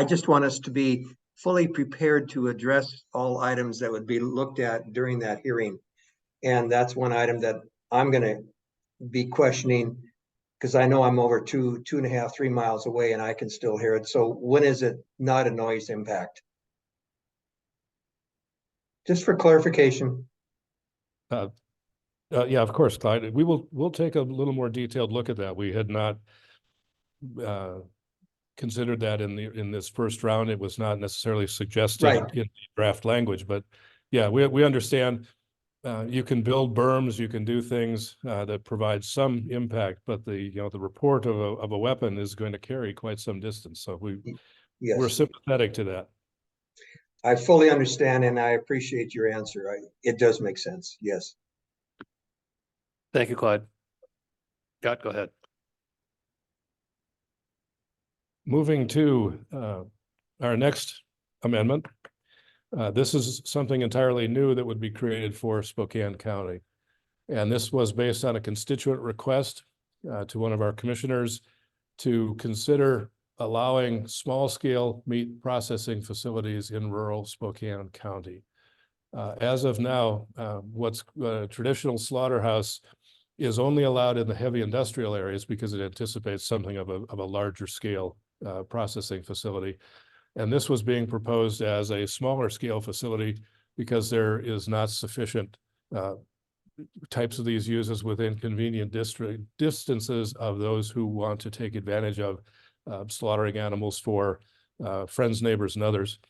just want us to be fully prepared to address all items that would be looked at during that hearing. And that's one item that I'm going to be questioning, because I know I'm over 2.5, 3 miles away and I can still hear it. So when is it not a noise impact? Just for clarification. Yeah, of course, Clyde. We'll take a little more detailed look at that. We had not considered that in this first round. It was not necessarily suggested in the draft language, but yeah, we understand. You can build berms, you can do things that provide some impact, but the report of a weapon is going to carry quite some distance. So we're sympathetic to that. I fully understand and I appreciate your answer. It does make sense. Yes. Thank you, Clyde. Scott, go ahead. Moving to our next amendment. This is something entirely new that would be created for Spokane County. And this was based on a constituent request to one of our commissioners to consider allowing small-scale meat processing facilities in rural Spokane County. As of now, what's a traditional slaughterhouse is only allowed in the heavy industrial areas because it anticipates something of a larger scale processing facility. And this was being proposed as a smaller scale facility because there is not sufficient types of these uses within convenient distances of those who want to take advantage of slaughtering animals for friends, neighbors, and others.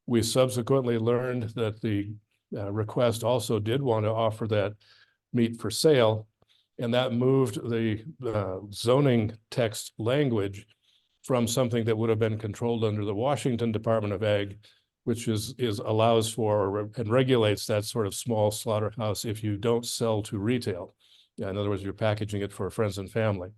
We subsequently learned that the request also did want to offer that meat for sale, and that moved the zoning text language from something that would have been controlled under the Washington Department of Ag, which allows for and regulates that sort of small slaughterhouse if you don't sell to retail. In other words, you're packaging it for friends and family.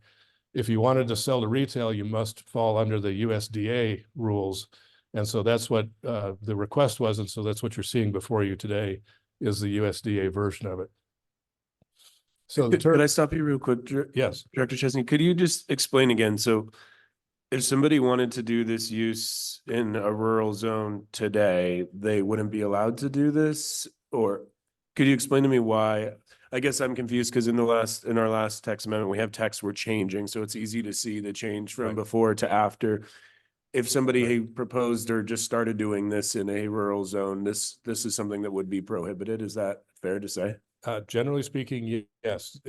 If you wanted to sell to retail, you must fall under the USDA rules. And so that's what the request was. And so that's what you're seeing before you today is the USDA version of it. So Could I stop you real quick? Yes. Director Chesney, could you just explain again? So if somebody wanted to do this use in a rural zone today, they wouldn't be allowed to do this? Or could you explain to me why? I guess I'm confused because in our last text amendment, we have text we're changing. So it's easy to see the change from before to after. If somebody proposed or just started doing this in a rural zone, this is something that would be prohibited. Is that fair to say? Generally speaking, yes.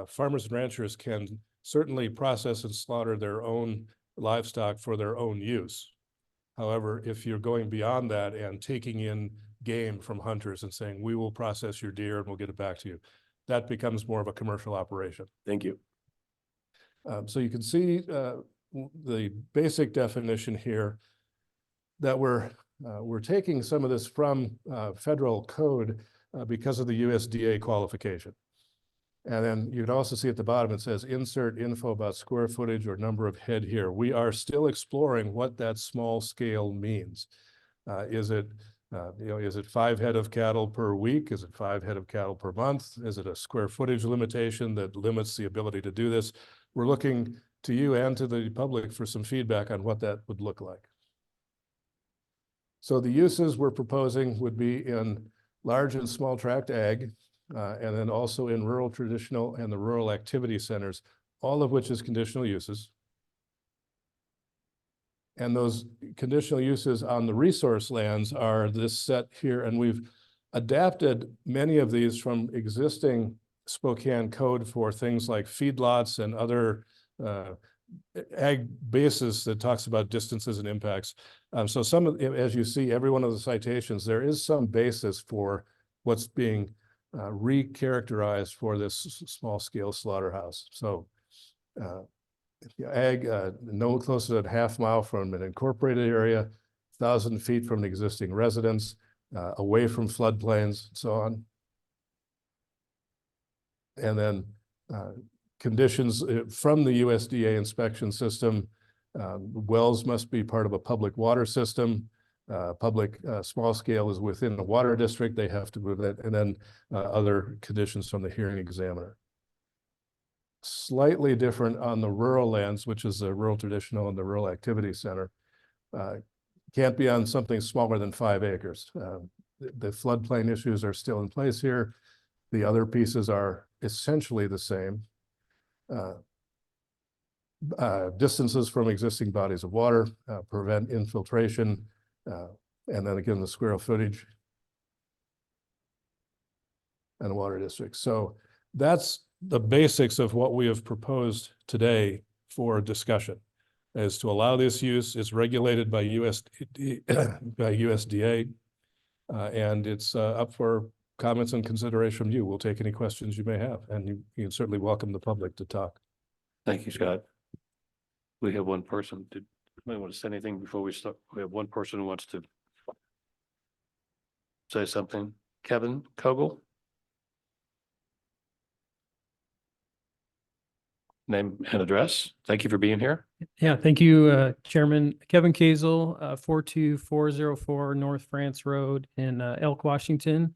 Farmers and ranchers can certainly process and slaughter their own livestock for their own use. However, if you're going beyond that and taking in game from hunters and saying, we will process your deer and we'll get it back to you, that becomes more of a commercial operation. Thank you. So you can see the basic definition here that we're taking some of this from federal code because of the USDA qualification. And then you can also see at the bottom, it says insert info about square footage or number of head here. We are still exploring what that small scale means. Is it 5 head of cattle per week? Is it 5 head of cattle per month? Is it a square footage limitation that limits the ability to do this? We're looking to you and to the public for some feedback on what that would look like. So the uses we're proposing would be in large and small tract ag, and then also in rural traditional and the rural activity centers, all of which is conditional uses. And those conditional uses on the resource lands are this set here, and we've adapted many of these from existing Spokane code for things like feedlots and other ag basis that talks about distances and impacts. So some of, as you see, every one of the citations, there is some basis for what's being recharacterized for this small scale slaughterhouse. So ag, no closer than ½ mile from an incorporated area, 1,000 feet from an existing residence, away from floodplains, and so on. And then conditions from the USDA inspection system, wells must be part of a public water system. Public small scale is within the water district. They have to move that, and then other conditions from the hearing examiner. Slightly different on the rural lands, which is the rural traditional and the rural activity center. Can't be on something smaller than 5 acres. The floodplain issues are still in place here. The other pieces are essentially the same. Distances from existing bodies of water, prevent infiltration, and then again, the square footage and the water district. So that's the basics of what we have proposed today for discussion, is to allow this use. It's regulated by USDA, and it's up for comments and consideration from you. We'll take any questions you may have, and you can certainly welcome the public to talk. Thank you, Scott. We have one person. Did anybody want to say anything before we start? We have one person who wants to. say something? Kevin Kogel? Name and address. Thank you for being here. Yeah, thank you, Chairman. Kevin Kazel, 42404 North France Road in Elk, Washington.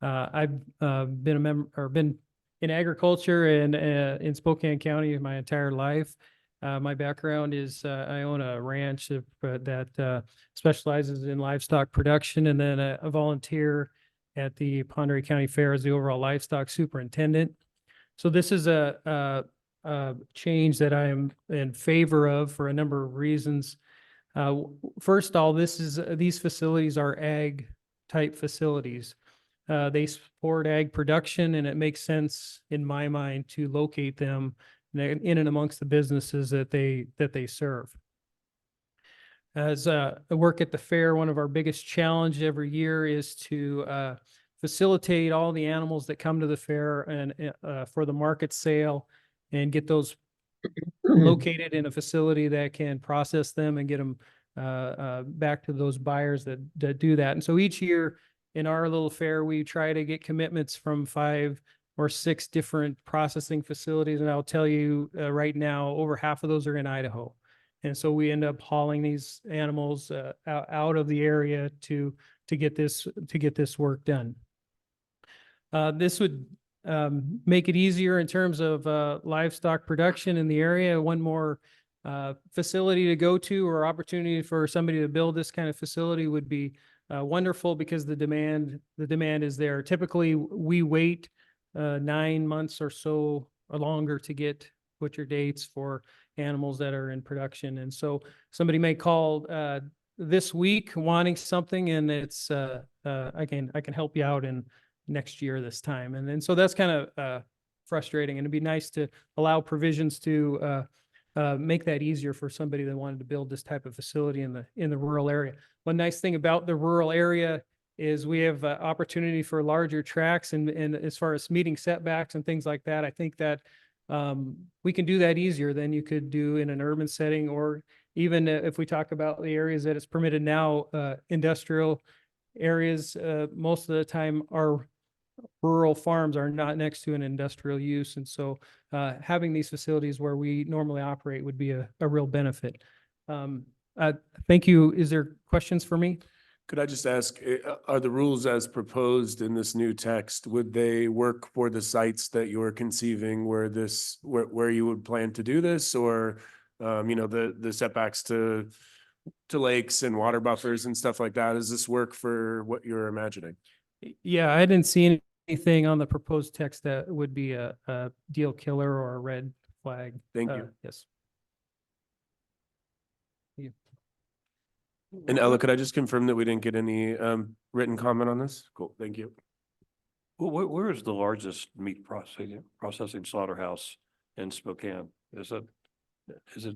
I've been a member or been in agriculture and in Spokane County my entire life. My background is I own a ranch that specializes in livestock production, and then a volunteer at the Pondere County Fair as the overall livestock superintendent. So this is a change that I am in favor of for a number of reasons. First of all, these facilities are ag type facilities. They support ag production, and it makes sense in my mind to locate them in and amongst the businesses that they serve. As I work at the fair, one of our biggest challenge every year is to facilitate all the animals that come to the fair and for the market sale, and get those located in a facility that can process them and get them back to those buyers that do that. And so each year in our little fair, we try to get commitments from 5 or 6 different processing facilities. And I'll tell you right now, over half of those are in Idaho. And so we end up hauling these animals out of the area to get this work done. This would make it easier in terms of livestock production in the area. One more facility to go to, or opportunity for somebody to build this kind of facility, would be wonderful, because the demand is there. Typically, we wait 9 months or so or longer to get butcher dates for animals that are in production. And so somebody may call this week wanting something, and it's I can help you out in next year this time. And then so that's kind of frustrating, and it'd be nice to allow provisions to make that easier for somebody that wanted to build this type of facility in the rural area. One nice thing about the rural area is we have opportunity for larger tracks, and as far as meeting setbacks and things like that, I think that we can do that easier than you could do in an urban setting, or even if we talk about the areas that it's permitted now, industrial areas, most of the time our rural farms are not next to an industrial use. And so having these facilities where we normally operate would be a real benefit. Thank you. Is there questions for me? Could I just ask, are the rules as proposed in this new text, would they work for the sites that you're conceiving where you would plan to do this, or, the setbacks to lakes and water buffers and stuff like that? Does this work for what you're imagining? Yeah, I didn't see anything on the proposed text that would be a deal killer or a red flag. Thank you. Yes. And Ella, could I just confirm that we didn't get any written comment on this? Cool, thank you. Well, where is the largest meat processing slaughterhouse in Spokane? Is it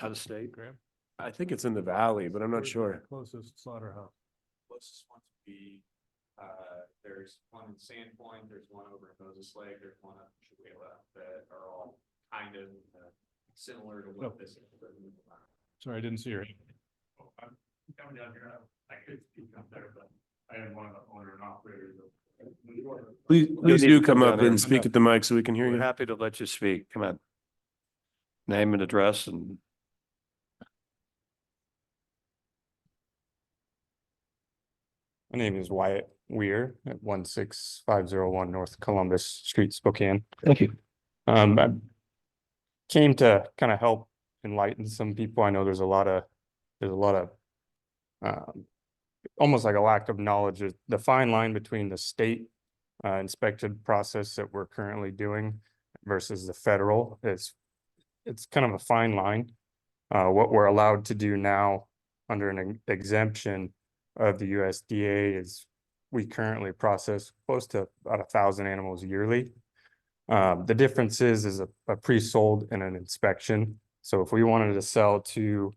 out of state, Graham? I think it's in the valley, but I'm not sure. Closest slaughterhouse. Closest one to be, there's one in Sandpoint, there's one over in Moses Lake, there's one up in Chihuahua, that are all kind of similar to what this is. Sorry, I didn't see her. I'm coming down here, I could speak up there, but I am one of the owner and operators of. Please do come up and speak at the mic so we can hear We're you. happy to let you speak. Come on. Name and address and. My name is Wyatt Weir at 16501 North Columbus Street, Spokane. Thank you. I came to kind of help enlighten some people. I know there's a lot of almost like a lack of knowledge. The fine line between the state inspected process that we're currently doing versus the federal it's kind of a fine line. What we're allowed to do now under an exemption of the USDA is we currently process close to about 1,000 animals yearly. The difference is a pre-sold and an inspection. So if we wanted to sell to,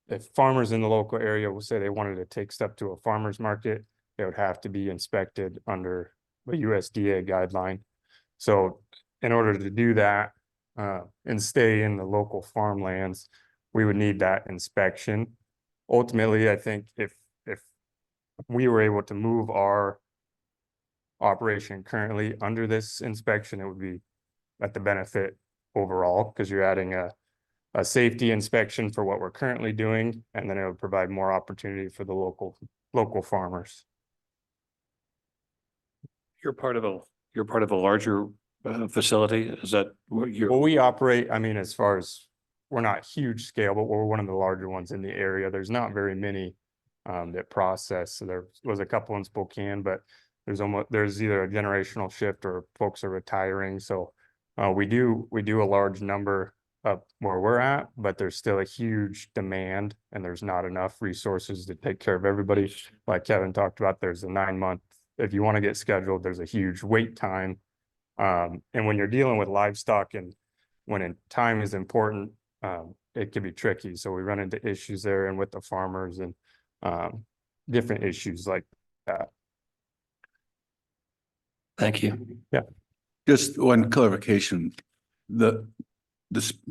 if farmers in the local area will say they wanted to take stuff to a farmer's market, it would have to be inspected under a USDA guideline. So in order to do that and stay in the local farmlands, we would need that inspection. Ultimately, I think if we were able to move our operation currently under this inspection, it would be at the benefit overall, because you're adding a safety inspection for what we're currently doing, and then it would provide more opportunity for the local farmers. You're part of a larger facility. Is that what you're? Well, we operate, I mean, as far as, we're not huge scale, but we're one of the larger ones in the area. There's not very many that process. So there was a couple in Spokane, but there's either a generational shift or folks are retiring. So we do a large number up where we're at, but there's still a huge demand and there's not enough resources to take care of everybody. Like Kevin talked about, there's a 9-month, if you want to get scheduled, there's a huge wait time. And when you're dealing with livestock and when time is important, it can be tricky. So we run into issues there and with the farmers and different issues like that. Thank you. Yeah. Just one clarification. The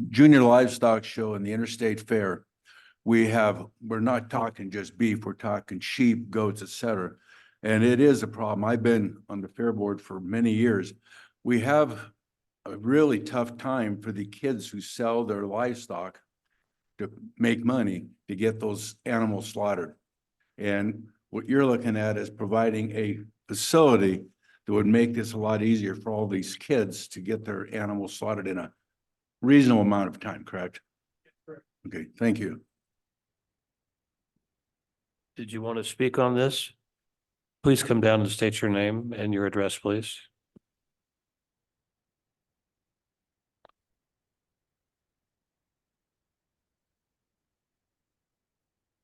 junior livestock show and the interstate fair, we're not talking just beef, we're talking sheep, goats, etc. And it is a problem. I've been on the fair board for many years. We have a really tough time for the kids who sell their livestock to make money to get those animals slaughtered. And what you're looking at is providing a facility that would make this a lot easier for all these kids to get their animals slaughtered in a reasonable amount of time, correct? Correct. Okay, thank you. Did you want to speak on this? Please come down and state your name and your address, please.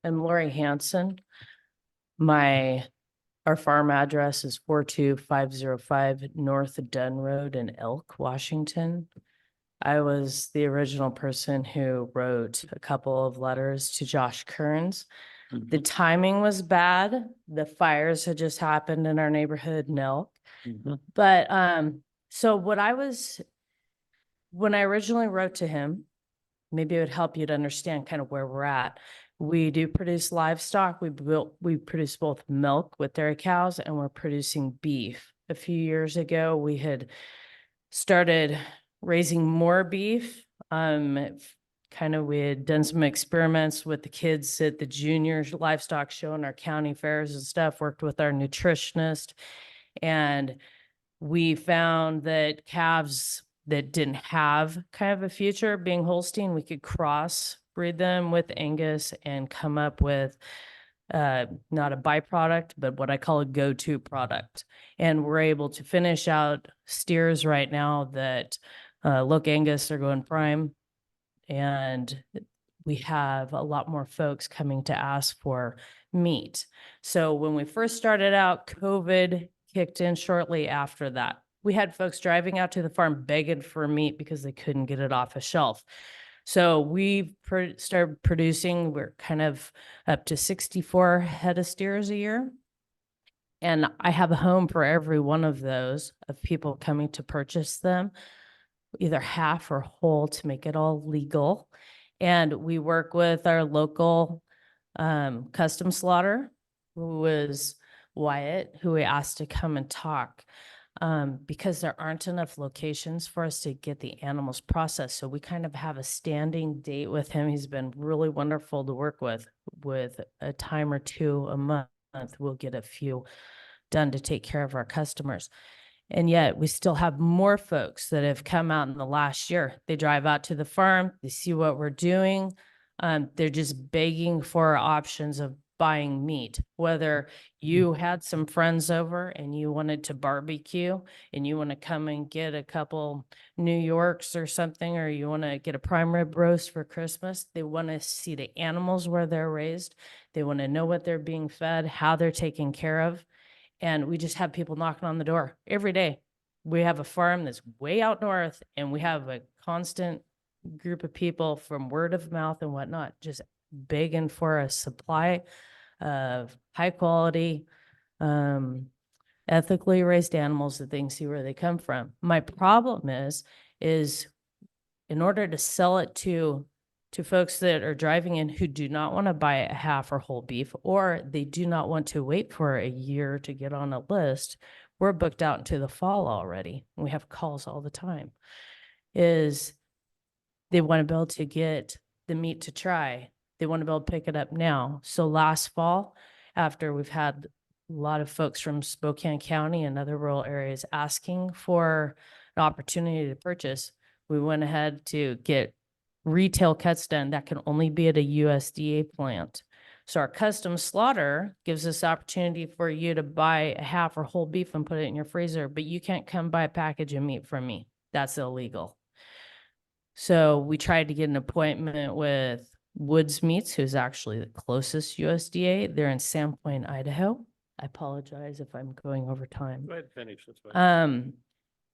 I'm Lori Hanson. Our farm address is 42505 North Dunn Road in Elk, Washington. I was the original person who wrote a couple of letters to Josh Kearns. The timing was bad. The fires had just happened in our neighborhood in Elk. But so when I originally wrote to him, maybe it would help you to understand kind of where we're at. We do produce livestock. We produce both milk with dairy cows and we're producing beef. A few years ago, we had started raising more beef. We had done some experiments with the kids at the junior livestock show and our county fairs and stuff, worked with our nutritionist. And we found that calves that didn't have kind of a future being Holstein, we could crossbreed them with Angus and come up with not a byproduct, but what I call a go-to product. And we're able to finish out steers right now that look Angus, they're going prime. And we have a lot more folks coming to ask for meat. So when we first started out, COVID kicked in shortly after that. We had folks driving out to the farm begging for meat because they couldn't get it off a shelf. So we started producing, we're kind of up to 64 head of steers a year. And I have a home for every one of those of people coming to purchase them, either half or whole to make it all legal. And we work with our local custom slaughter, who was Wyatt, who we asked to come and talk. Because there aren't enough locations for us to get the animals processed. So we kind of have a standing date with him. He's been really wonderful to work with a time or two a month. We'll get a few done to take care of our customers. And yet we still have more folks that have come out in the last year. They drive out to the farm, they see what we're doing. They're just begging for options of buying meat, whether you had some friends over and you wanted to barbecue and you want to come and get a couple New Yorks or something, or you want to get a prime rib roast for Christmas. They want to see the animals where they're raised. They want to know what they're being fed, how they're taken care of. And we just have people knocking on the door every day. We have a farm that's way out north and we have a constant group of people from word of mouth and whatnot, just begging for a supply of high quality, ethically raised animals that they can see where they come from. My problem is in order to sell it to to folks that are driving in who do not want to buy a half or whole beef, or they do not want to wait for a year to get on a list. We're booked out into the fall already. We have calls all the time. Is they want to be able to get the meat to try. They want to be able to pick it up now. So last fall, after we've had a lot of folks from Spokane County and other rural areas asking for an opportunity to purchase, we went ahead to get retail cuts done that can only be at a USDA plant. So our custom slaughter gives us the opportunity for you to buy a half or whole beef and put it in your freezer, but you can't come buy a package of meat from me. That's illegal. So we tried to get an appointment with Woods Meats, who's actually the closest USDA. They're in Sandpoint, Idaho. I apologize if I'm going over time. Go ahead and finish. That's fine.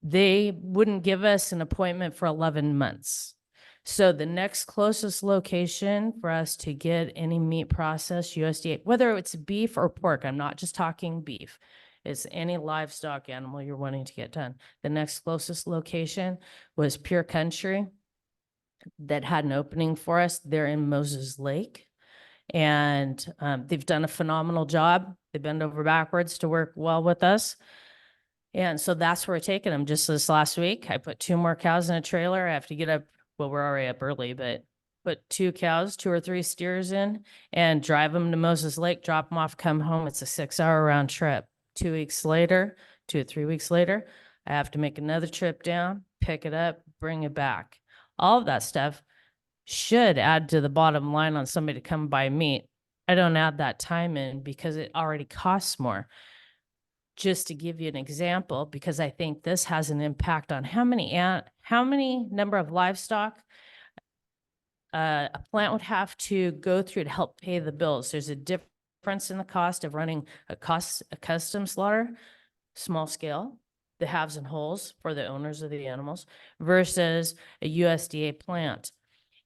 They wouldn't give us an appointment for 11 months. So the next closest location for us to get any meat processed USDA, whether it's beef or pork, I'm not just talking beef, it's any livestock animal you're wanting to get done. The next closest location was Pure Country that had an opening for us. They're in Moses Lake. And they've done a phenomenal job. They bend over backwards to work well with us. And so that's where we're taking them. Just this last week, I put 2 more cows in a trailer. I have to get up. Well, we're already up early, but put 2 cows, 2 or 3 steers in and drive them to Moses Lake, drop them off, come home. It's a 6-hour round trip. 2 weeks later, 2 or 3 weeks later, I have to make another trip down, pick it up, bring it back. All of that stuff should add to the bottom line on somebody to come buy meat. I don't add that time in because it already costs more. Just to give you an example, because I think this has an impact on how many number of livestock a plant would have to go through to help pay the bills. There's a difference in the cost of running a custom slaughter, small scale, the halves and wholes for the owners of the animals, versus a USDA plant.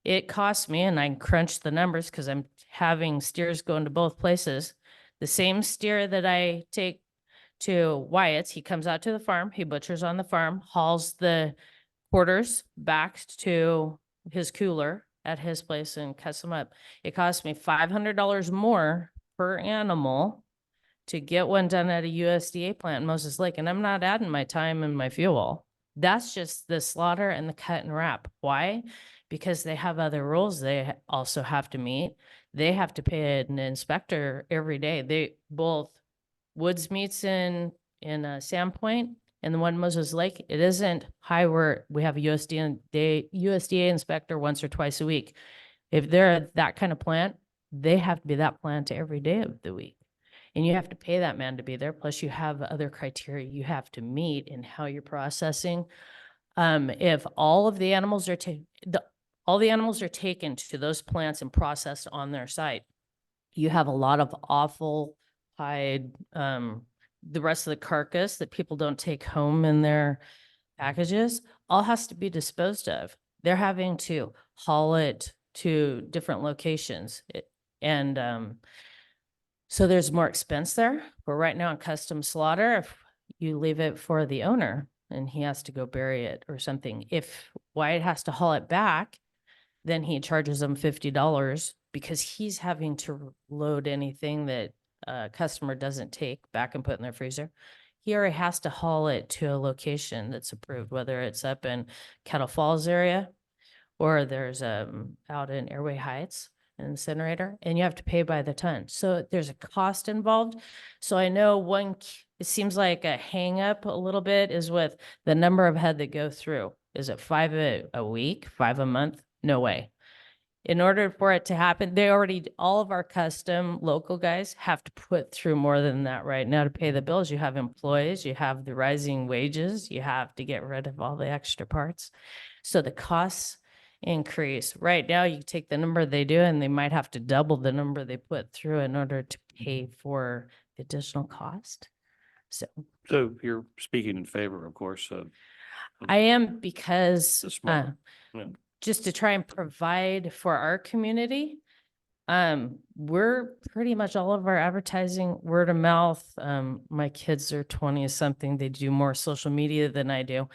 It costs me, and I crunched the numbers because I'm having steers go into both places. The same steer that I take to Wyatt's, he comes out to the farm, he butchers on the farm, hauls the quarters back to his cooler at his place and cuts them up. It costs me $500 more per animal to get one done at a USDA plant in Moses Lake, and I'm not adding my time and my fuel. That's just the slaughter and the cut and wrap. Why? Because they have other rules they also have to meet. They have to pay an inspector every day. They both Woods Meats in Sandpoint and the one in Moses Lake, it isn't high where we have a USDA inspector once or twice a week. If they're that kind of plant, they have to be that plant every day of the week. And you have to pay that man to be there. Plus you have other criteria you have to meet in how you're processing. If all of the animals are taken to those plants and processed on their site, you have a lot of offal hide, the rest of the carcass that people don't take home in their packages, all has to be disposed of. They're having to haul it to different locations. So there's more expense there. But right now in custom slaughter, if you leave it for the owner and he has to go bury it or something, if Wyatt has to haul it back, then he charges them $50 because he's having to load anything that a customer doesn't take back and put in their freezer. He already has to haul it to a location that's approved, whether it's up in Kettle Falls area or there's out in Airway Heights, an incinerator, and you have to pay by the ton. So there's a cost involved. So I know it seems like a hang up a little bit is with the number of head that go through. Is it 5 a week, 5 a month? No way. In order for it to happen, all of our custom local guys have to put through more than that right now to pay the bills. You have employees, you have the rising wages, you have to get rid of all the extra parts. So the costs increase. Right now, you take the number they do and they might have to double the number they put through in order to pay for the additional cost. So you're speaking in favor, of course. I am, because Yeah. just to try and provide for our community. We're pretty much all of our advertising word of mouth. My kids are 20 something. They do more social media than I do,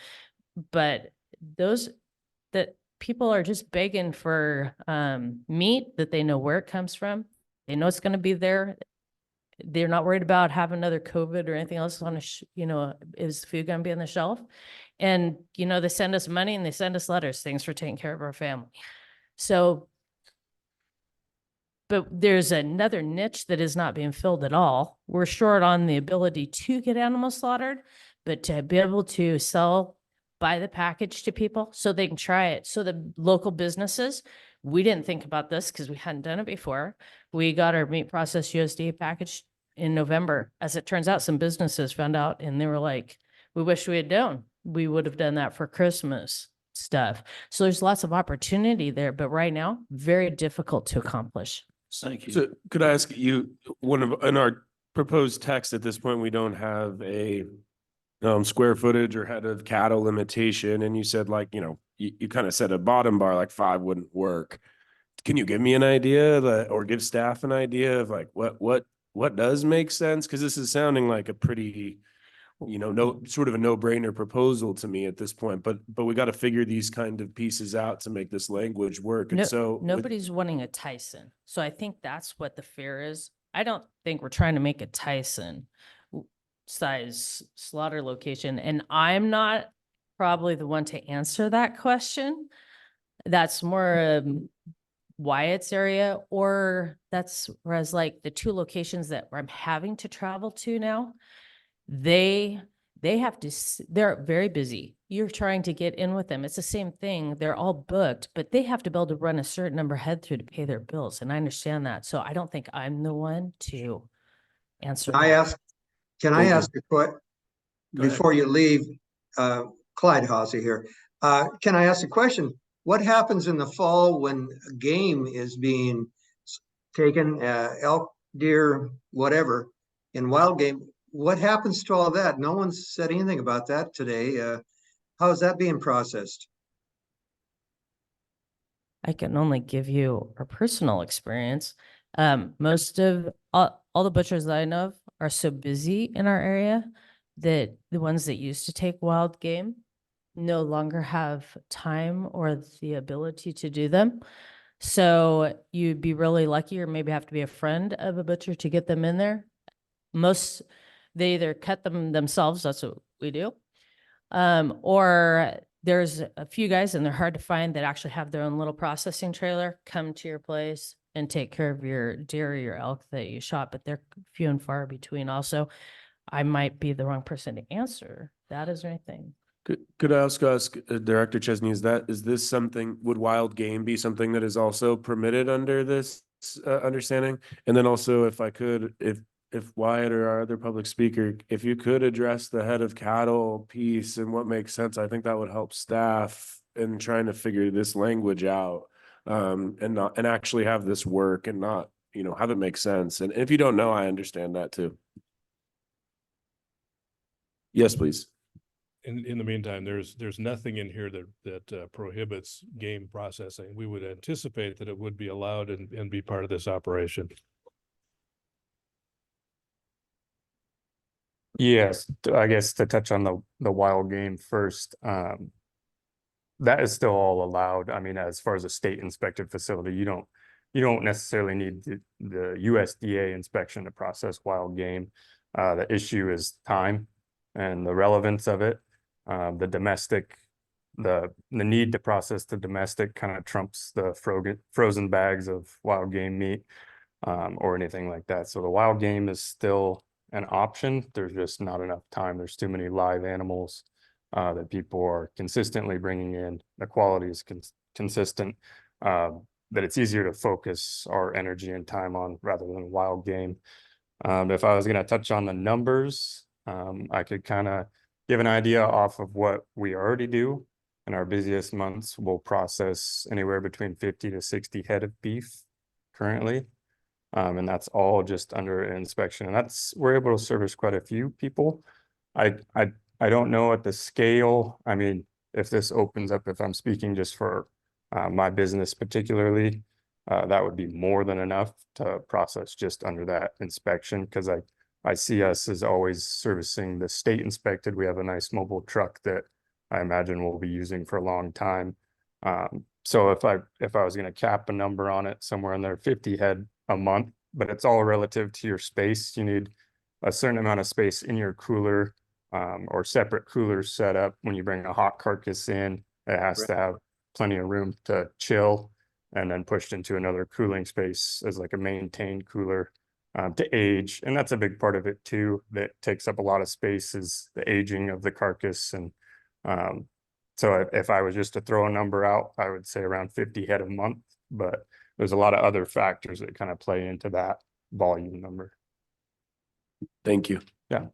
but that people are just begging for meat that they know where it comes from. They know it's going to be there. They're not worried about having another COVID or anything else on is food going to be on the shelf? And, they send us money and they send us letters. Thanks for taking care of our family. So, but there's another niche that is not being filled at all. We're short on the ability to get animals slaughtered, but to be able to buy the package to people so they can try it. So the local businesses, we didn't think about this because we hadn't done it before. We got our meat processed USDA package in November. As it turns out, some businesses found out and they were like, we wish we had known. We would have done that for Christmas stuff. So there's lots of opportunity there, but right now, very difficult to accomplish. Thank you. So could I ask you, in our proposed text at this point, we don't have a square footage or head of cattle limitation. And you said you kind of said a bottom bar, like 5 wouldn't work. Can you give me an idea or give staff an idea of what does make sense? Because this is sounding like a pretty, no sort of a no-brainer proposal to me at this point, but we got to figure these kind of pieces out to make this language work. And so nobody's wanting a Tyson. So I think that's what the fear is. I don't think we're trying to make a Tyson size slaughter location. And I'm not probably the one to answer that question. That's more Wyatt's area, or whereas like the 2 locations that I'm having to travel to now, they're very busy. You're trying to get in with them. It's the same thing. They're all booked, but they have to be able to run a certain number head through to pay their bills. And I understand that. So I don't think I'm the one to answer. Can I ask a question before you leave? Clyde Hawsey here. Can I ask a question? What happens in the fall when game is being taken, elk, deer, whatever, in wild game? What happens to all that? No one's said anything about that today. How is that being processed? I can only give you a personal experience. Most of all the butchers that I know of are so busy in our area that the ones that used to take wild game no longer have time or the ability to do them. So you'd be really lucky or maybe have to be a friend of a butcher to get them in there. They either cut them themselves, that's what we do, or there's a few guys, and they're hard to find, that actually have their own little processing trailer, come to your place and take care of your deer or your elk that you shot, but they're few and far between also. I might be the wrong person to answer that. Is there anything? Could I ask Director Chesney, is this something, would wild game be something that is also permitted under this understanding? And then also, if I could, if Wyatt or our other public speaker, if you could address the head of cattle piece and what makes sense, I think that would help staff in trying to figure this language out, and actually have this work and not, have it make sense. And if you don't know, I understand that too. Yes, please. In the meantime, there's nothing in here that prohibits game processing. We would anticipate that it would be allowed and be part of this operation. Yes, I guess to touch on the wild game first, that is still all allowed. I mean, as far as a state inspected facility, you don't necessarily need the USDA inspection to process wild game. The issue is time and the relevance of it. The domestic, the need to process the domestic kind of trumps the frozen bags of wild game meat, or anything like that. So the wild game is still an option. There's just not enough time. There's too many live animals that people are consistently bringing in. The quality is consistent, that it's easier to focus our energy and time on rather than wild game. If I was going to touch on the numbers, I could kind of give an idea off of what we already do. In our busiest months, we'll process anywhere between 50 to 60 head of beef currently. And that's all just under inspection. And we're able to service quite a few people. I don't know at the scale. I mean, if this opens up, if I'm speaking just for my business particularly, that would be more than enough to process just under that inspection, because I see us as always servicing the state inspected. We have a nice mobile truck that I imagine we'll be using for a long time. So if I was gonna cap a number on it, somewhere in there, 50 head a month, but it's all relative to your space. You need a certain amount of space in your cooler, or separate coolers set up. When you bring a hot carcass in, it has Right. to have plenty of room to chill, and then pushed into another cooling space as like a maintained cooler, to age. And that's a big part of it too, that takes up a lot of space, is the aging of the carcass. And so if I was just to throw a number out, I would say around 50 head a month, but there's a lot of other factors that kind of play into that volume number. Thank you. Yeah.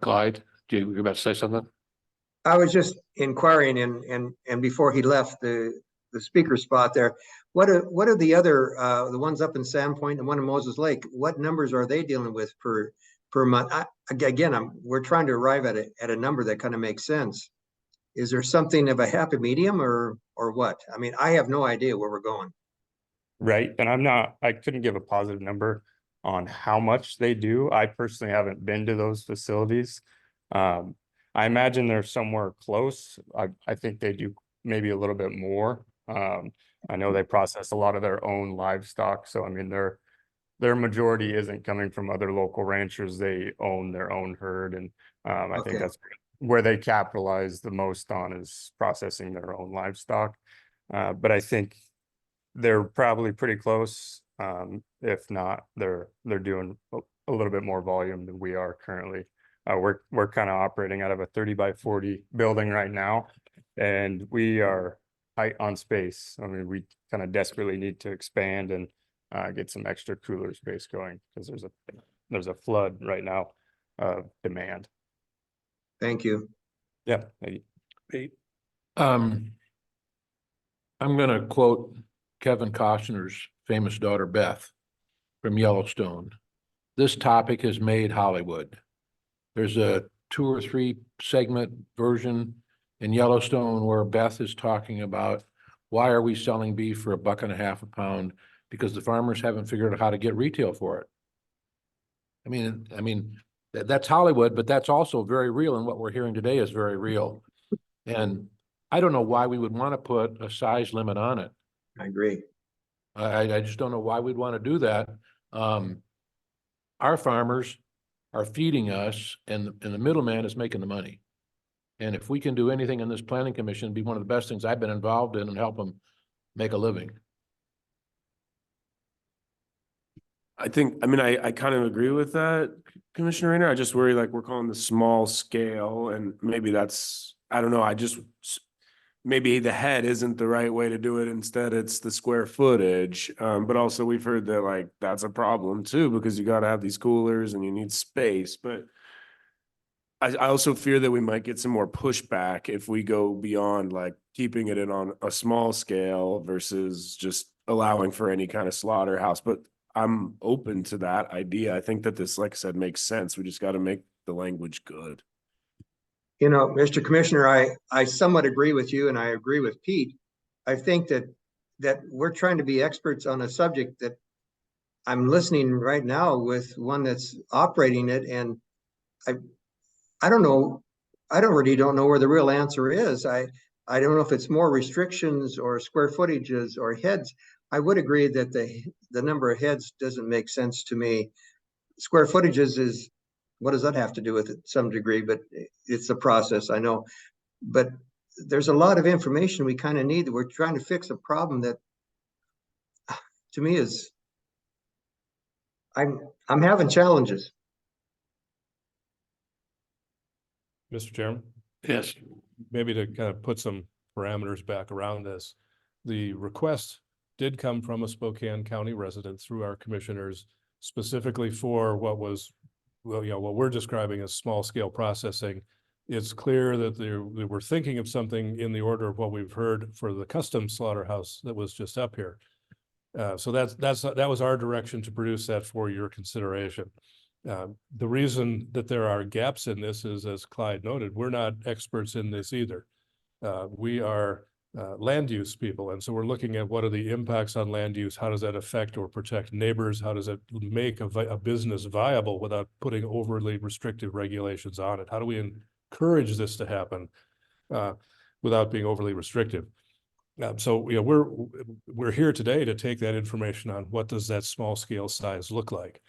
Clyde, do you about to say something? I was just inquiring and before he left the speaker spot there, what are the other, the ones up in Sandpoint and one in Moses Lake, what numbers are they dealing with per month? We're trying to arrive at a number that kind of makes sense. Is there something of a happy medium or what? I mean, I have no idea where we're going. Right. And I couldn't give a positive number on how much they do. I personally haven't been to those facilities. I imagine they're somewhere close. I think they do maybe a little bit more. I know they process a lot of their own livestock. So, I mean, their majority isn't coming from other local ranchers. They own their own herd. And I think that's where they capitalize the most on, is processing their own livestock. But I think they're probably pretty close. If not, they're doing a little bit more volume than we are currently. We're kind of operating out of a 30 by 40 building right now, and we are tight on space. I mean, we kind of desperately need to expand and get some extra cooler space going, because there's a flood right now of demand. Thank you. Yeah. I'm gonna quote Kevin Costner's famous daughter, Beth, from Yellowstone. This topic has made Hollywood. There's a 2 or 3 segment version in Yellowstone where Beth is talking about, why are we selling beef for $1.50 a pound? Because the farmers haven't figured out how to get retail for it. I mean, that's Hollywood, but that's also very real. And what we're hearing today is very real. And I don't know why we would want to put a size limit on it. I agree. I just don't know why we'd want to do that. Our farmers are feeding us, and the middleman is making the money. And if we can do anything in this planning commission, it'd be one of the best things I've been involved in, and help them make a living. I kind of agree with that, Commissioner Rayner. I just worry, like, we're calling the small scale, and maybe that's, I don't know, maybe the head isn't the right way to do it. Instead, it's the square footage. But also we've heard that, like, that's a problem too, because you got to have these coolers and you need space. But I also fear that we might get some more pushback if we go beyond, like, keeping it in on a small scale versus just allowing for any kind of slaughterhouse. But I'm open to that idea. I think that this, like I said, makes sense. We just got to make the language good. You know, Mr. Commissioner, I somewhat agree with you, and I agree with Pete. I think that we're trying to be experts on a subject that I'm listening right now with one that's operating it, and I don't know. I really don't know where the real answer is. I don't know if it's more restrictions or square footages or heads. I would agree that the number of heads doesn't make sense to me. Square footages is, what does that have to do with it? Some degree, but it's a process, I know. But there's a lot of information we kind of need. We're trying to fix a problem that, to me, is, I'm having challenges. Mr. Chairman? Yes. Maybe to kind of put some parameters back around this, the request did come from a Spokane County resident through our commissioners, specifically for what was, well, you know, what we're describing as small scale processing. It's clear that they were thinking of something in the order of what we've heard for the custom slaughterhouse that was just up here. So that was our direction to produce that for your consideration. The reason that there are gaps in this is, as Clyde noted, we're not experts in this either. We are land use people. And so we're looking at what are the impacts on land use? How does that affect or protect neighbors? How does it make a business viable without putting overly restrictive regulations on it? How do we encourage this to happen without being overly restrictive? So, we're here today to take that information on what does that small scale size look like.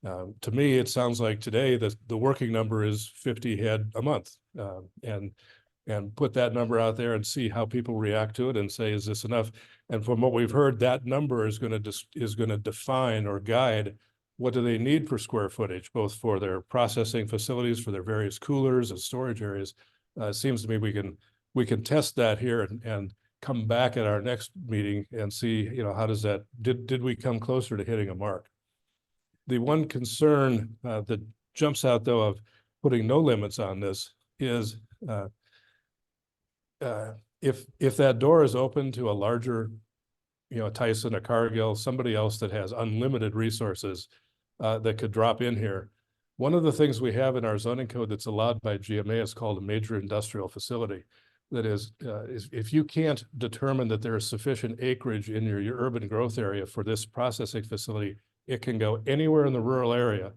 To me, it sounds like today that the working number is 50 head a month, and put that number out there and see how people react to it and say, is this enough? And from what we've heard, that number is going to define or guide what do they need for square footage, both for their processing facilities, for their various coolers and storage areas. It seems to me we can test that here and come back at our next meeting and see, how does that, did we come closer to hitting a mark? The one concern that jumps out, though, of putting no limits on this is if that door is open to a larger, a Tyson, a Cargill, somebody else that has unlimited resources that could drop in here. One of the things we have in our zoning code that's allowed by GMA is called a major industrial facility. That is if you can't determine that there is sufficient acreage in your urban growth area for this processing facility, it can go anywhere in the rural area,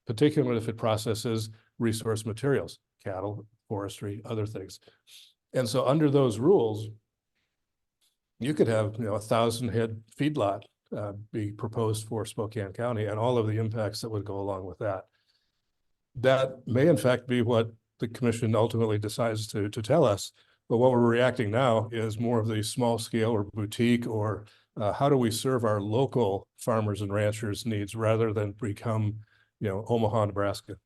particularly if it processes resource materials, cattle, forestry, other things. And so under those rules, you could have, 1,000 head feedlot be proposed for Spokane County and all of the impacts that would go along with that. That may in fact be what the commission ultimately decides to tell us. But what we're reacting now is more of the small scale or boutique or how do we serve our local farmers and ranchers' needs rather than become, Omaha, Nebraska.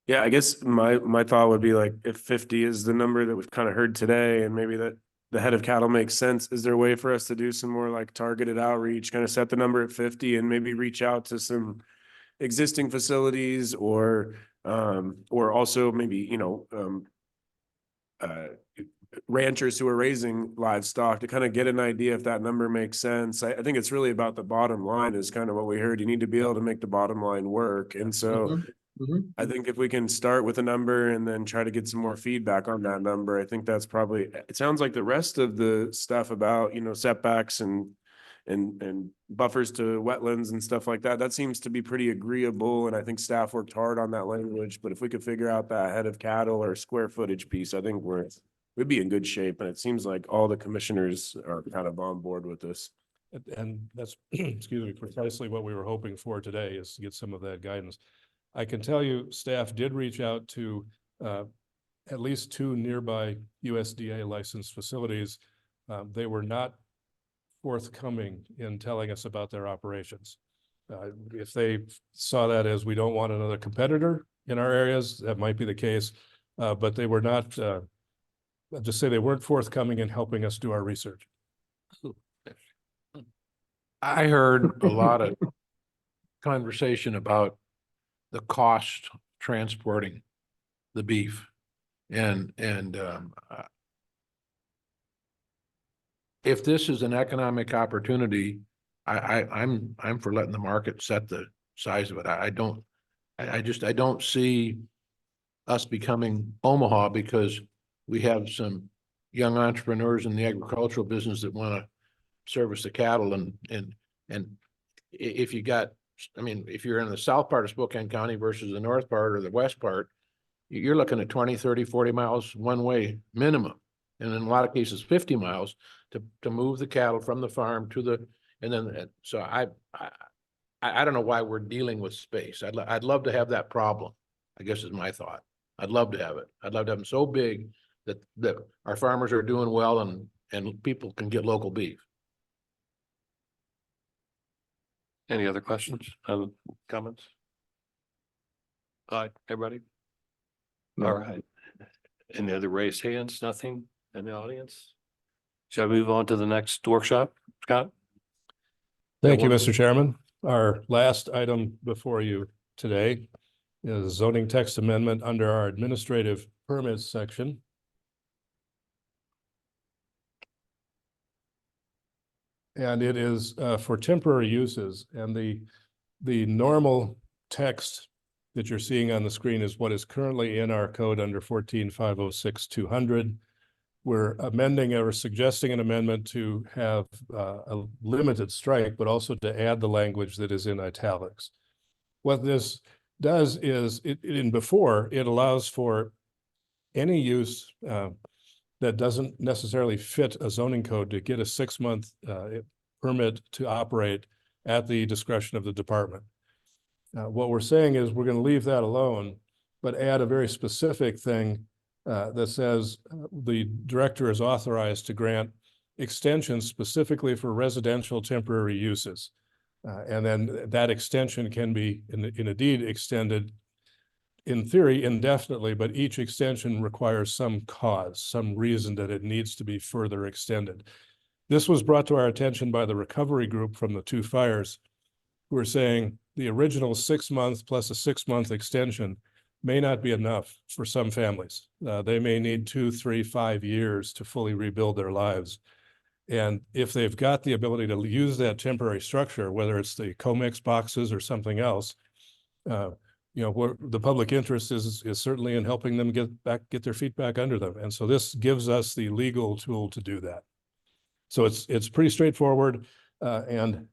Yeah, I guess my thought would be like, if 50 is the number that we've kind of heard today, and maybe that the head of cattle makes sense, is there a way for us to do some more like targeted outreach, kind of set the number at 50 and maybe reach out to some existing facilities or also maybe, ranchers who are raising livestock to kind of get an idea if that number makes sense. I think it's really about the bottom line is kind of what we heard. You need to be able to make the bottom line work. And so I think if we can start with a number and then try to get some more feedback on that number, I think that's probably, it sounds like the rest of the stuff about, setbacks and buffers to wetlands and stuff like that, that seems to be pretty agreeable. And I think staff worked hard on that language, but if we could figure out that head of cattle or square footage piece, I think we'd be in good shape. And it seems like all the commissioners are kind of on board with this. And that's, excuse me, precisely what we were hoping for today is to get some of that guidance. I can tell you staff did reach out to at least 2 nearby USDA licensed facilities. They were not forthcoming in telling us about their operations. If they saw that as we don't want another competitor in our areas, that might be the case, but they were not, I'll just say they weren't forthcoming in helping us do our research. I heard a lot of conversation about the cost transporting the beef and if this is an economic opportunity, I'm for letting the market set the size of it. I don't see us becoming Omaha because we have some young entrepreneurs in the agricultural business that want to service the cattle and if you got, if you're in the south part of Spokane County versus the north part or the west part, you're looking at 20, 30, 40 miles one way minimum. And in a lot of cases, 50 miles to move the cattle from the farm to the, and then, so I don't know why we're dealing with space. I'd love to have that problem, I guess is my thought. I'd love to have it. I'd love to have them so big that our farmers are doing well and people can get local beef. Any other questions, comments? All right, everybody? No. All right. Any other raised hands? Nothing in the audience? Shall I move on to the next workshop, Scott? Thank you, Mr. Chairman. Our last item before you today is zoning text amendment under our administrative permits section. And it is for temporary uses, and the normal text that you're seeing on the screen is what is currently in our code under 14.506.200. We're amending or suggesting an amendment to have a limited strike, but also to add the language that is in italics. What this does is, it allows for any use that doesn't necessarily fit a zoning code to get a 6-month permit to operate at the discretion of the department. What we're saying is we're going to leave that alone, but add a very specific thing that says the director is authorized to grant extensions specifically for residential temporary uses. And then that extension can be in a deed extended, in theory, indefinitely, but each extension requires some cause, some reason that it needs to be further extended. This was brought to our attention by the recovery group from the 2 fires, who are saying the original 6 months plus a 6-month extension may not be enough for some families. They may need 2, 3, 5 years to fully rebuild their lives. And if they've got the ability to use that temporary structure, whether it's the comex boxes or something else, where the public interest is certainly in helping them get their feet back under them. And so this gives us the legal tool to do that. So it's pretty straightforward. And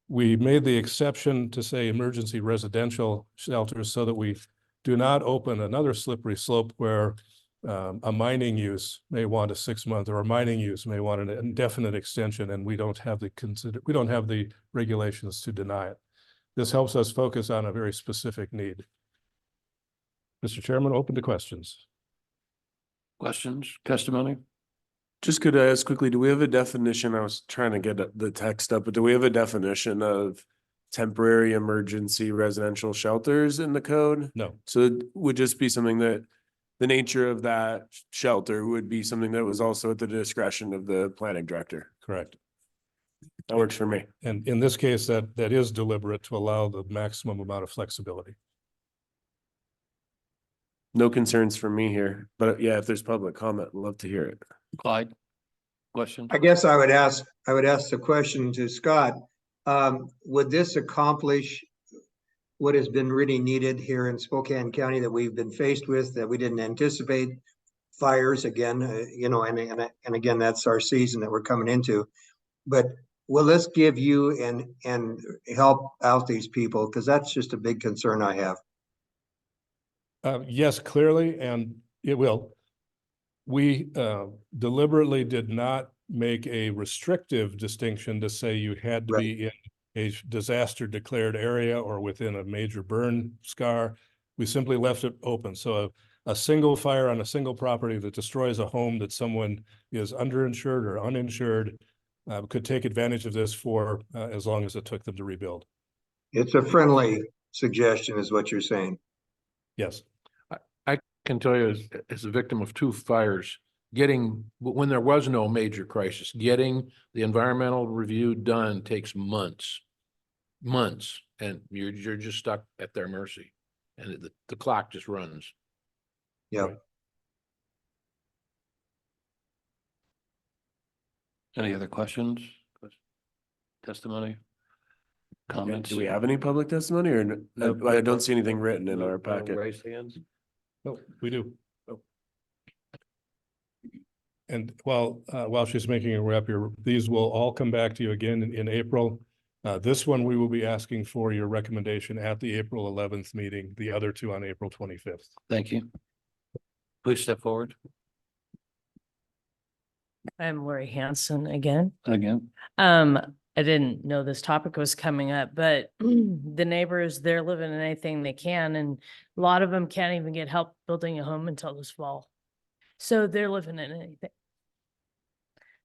we made the exception to say emergency residential shelters so that we do not open another slippery slope where a mining use may want a 6-month, or a mining use may want an indefinite extension, and we don't have the regulations to deny it. This helps us focus on a very specific need. Mr. Chairman, open to questions. Questions, testimony? Just could I ask quickly, do we have a definition? I was trying to get the text up, but do we have a definition of temporary emergency residential shelters in the code? No. So it would just be something that the nature of that shelter would be something that was also at the discretion of the planning director. Correct. That works for me. And in this case, that is deliberate to allow the maximum amount of flexibility. No concerns for me here, but yeah, if there's public comment, I'd love to hear it. Clyde, question? I guess I would ask the question to Scott. Would this accomplish what has been really needed here in Spokane County that we've been faced with, that we didn't anticipate? Fires again, and again, that's our season that we're coming into. But will this give you and help out these people? Because that's just a big concern I have. Yes, clearly, and it will. We deliberately did not make a restrictive distinction to say you had to be in a disaster declared area or within a major burn scar. We simply left it open. So a single fire on a single property that destroys a home that someone is underinsured or uninsured could take advantage of this for as long as it took them to rebuild. It's a friendly suggestion is what you're saying. Yes. I can tell you as a victim of 2 fires, when there was no major crisis, getting the environmental review done takes months, and you're just stuck at their mercy, and the clock just runs. Yeah. Any other questions? Testimony? Comments? Do we have any public testimony or no? I don't see anything written in our packet. Raised hands? Oh, we do. Oh. And while she's making a wrap here, these will all come back to you again in April. This one, we will be asking for your recommendation at the April 11th meeting, the other 2 on April 25th. Thank you. Please step forward. I'm Lori Hanson again. I didn't know this topic was coming up, but the neighbors, they're living in anything they can, and a lot of them can't even get help building a home until this fall. So they're living in anything.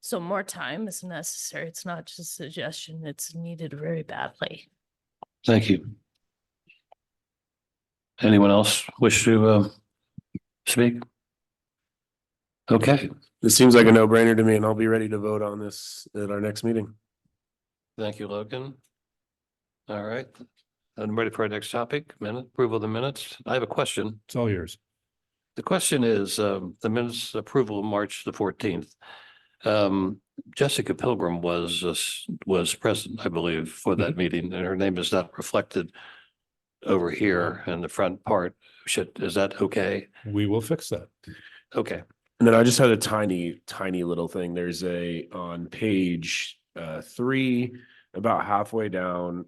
So more time is necessary. It's not just a suggestion, it's needed very badly. Thank you. Anyone else wish to speak? Okay. This seems like a no-brainer to me, and I'll be ready to vote on this at our next meeting. Thank you, Logan. All right. I'm ready for our next topic, approval of the minutes. I have a question. It's all yours. The question is the minutes approval of March the 14th. Jessica Pilgrim was present, I believe, for that meeting, and her name is not reflected over here in the front part. Is that okay? We will fix that. Okay. And then I just had a tiny little thing. There's on page 3, about halfway down,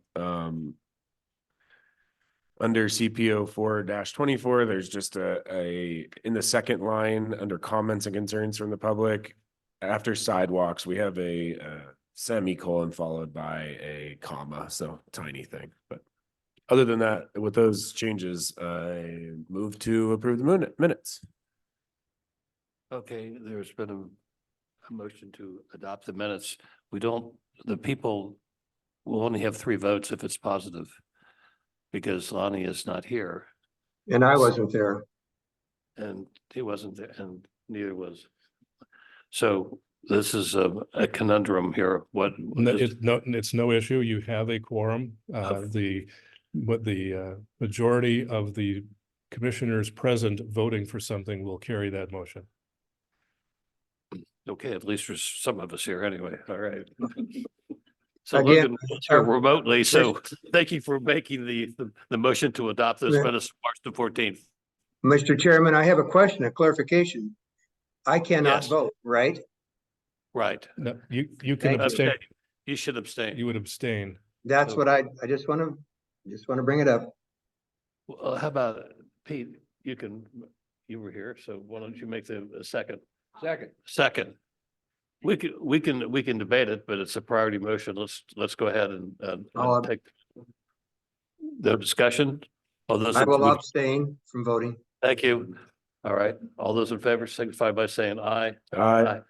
Under CPO 4-24, there's just in the second line, under comments and concerns from the public, after sidewalks, we have a semicolon followed by a comma, so tiny thing. But other than that, with those changes, I move to approve the minutes. Okay, there's been a motion to adopt the minutes. The people will only have 3 votes if it's positive, because Lonnie is not here And I wasn't there. and he wasn't there and neither was. So this is a conundrum here. It's no issue. You have a quorum. The majority of the commissioners present voting for something will carry that motion. Okay, at least there's some of us here anyway. All right. So Again, Logan is here remotely, so thank you for making the motion to adopt those Yeah. minutes March the 14th. Mr. Chairman, I have a question, a clarification. I cannot Yes. vote, right? Right. No, you can Thank you. abstain. You should abstain. You would abstain. That's So- what I just want to bring it up. Well, how about Pete? You were here, so why don't you make the second? Second. We can debate it, but it's a priority motion. Let's go ahead and I'll- take the discussion. All those I in- will abstain from voting. Thank you. All right. All those in favor signify by saying aye. Aye.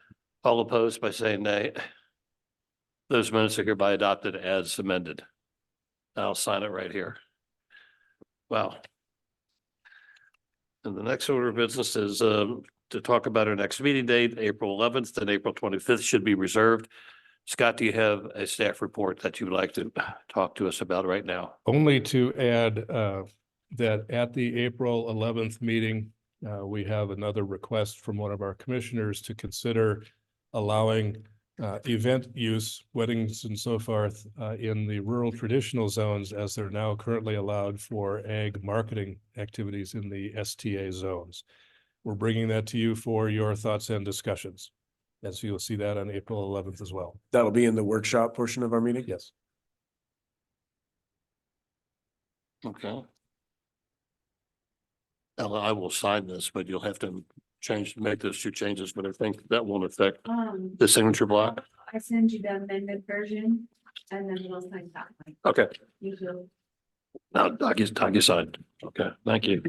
All opposed by saying nay. Those minutes are hereby adopted as amended. I'll sign it right here. Wow. And the next order of business is to talk about our next meeting date, April 11th and April 25th should be reserved. Scott, do you have a staff report that you would like to talk to us about right now? Only to add that at the April 11th meeting, we have another request from one of our commissioners to consider allowing event use, weddings and so forth, in the rural traditional zones as they're now currently allowed for ag marketing activities in the STA zones. We're bringing that to you for your thoughts and discussions. And so you'll see that on April 11th as well. That'll be in the workshop portion of our meeting? Yes. Okay. Ella, I will sign this, but you'll have to make those 2 changes, but I think that won't affect the signature block. I send you the amended version and then we'll sign that one. Okay. You will. Now, DocuSign. Okay, thank you.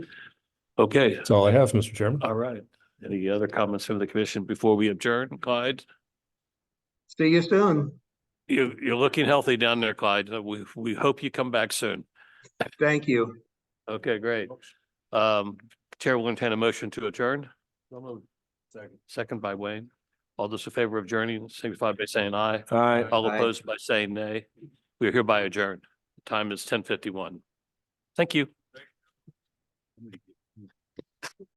Okay, That's all I have, Mr. Chairman. all right. Any other comments from the commission before we adjourn, Clyde? See you soon. You're looking healthy down there, Clyde. We hope you come back soon. Thank you. Okay, great. Chair will entertain a motion to adjourn. Second by Wayne. All those in favor of adjourning, signify by saying aye. Aye. All Aye. opposed by saying nay. We are hereby adjourned. The time is 10:51. Thank you.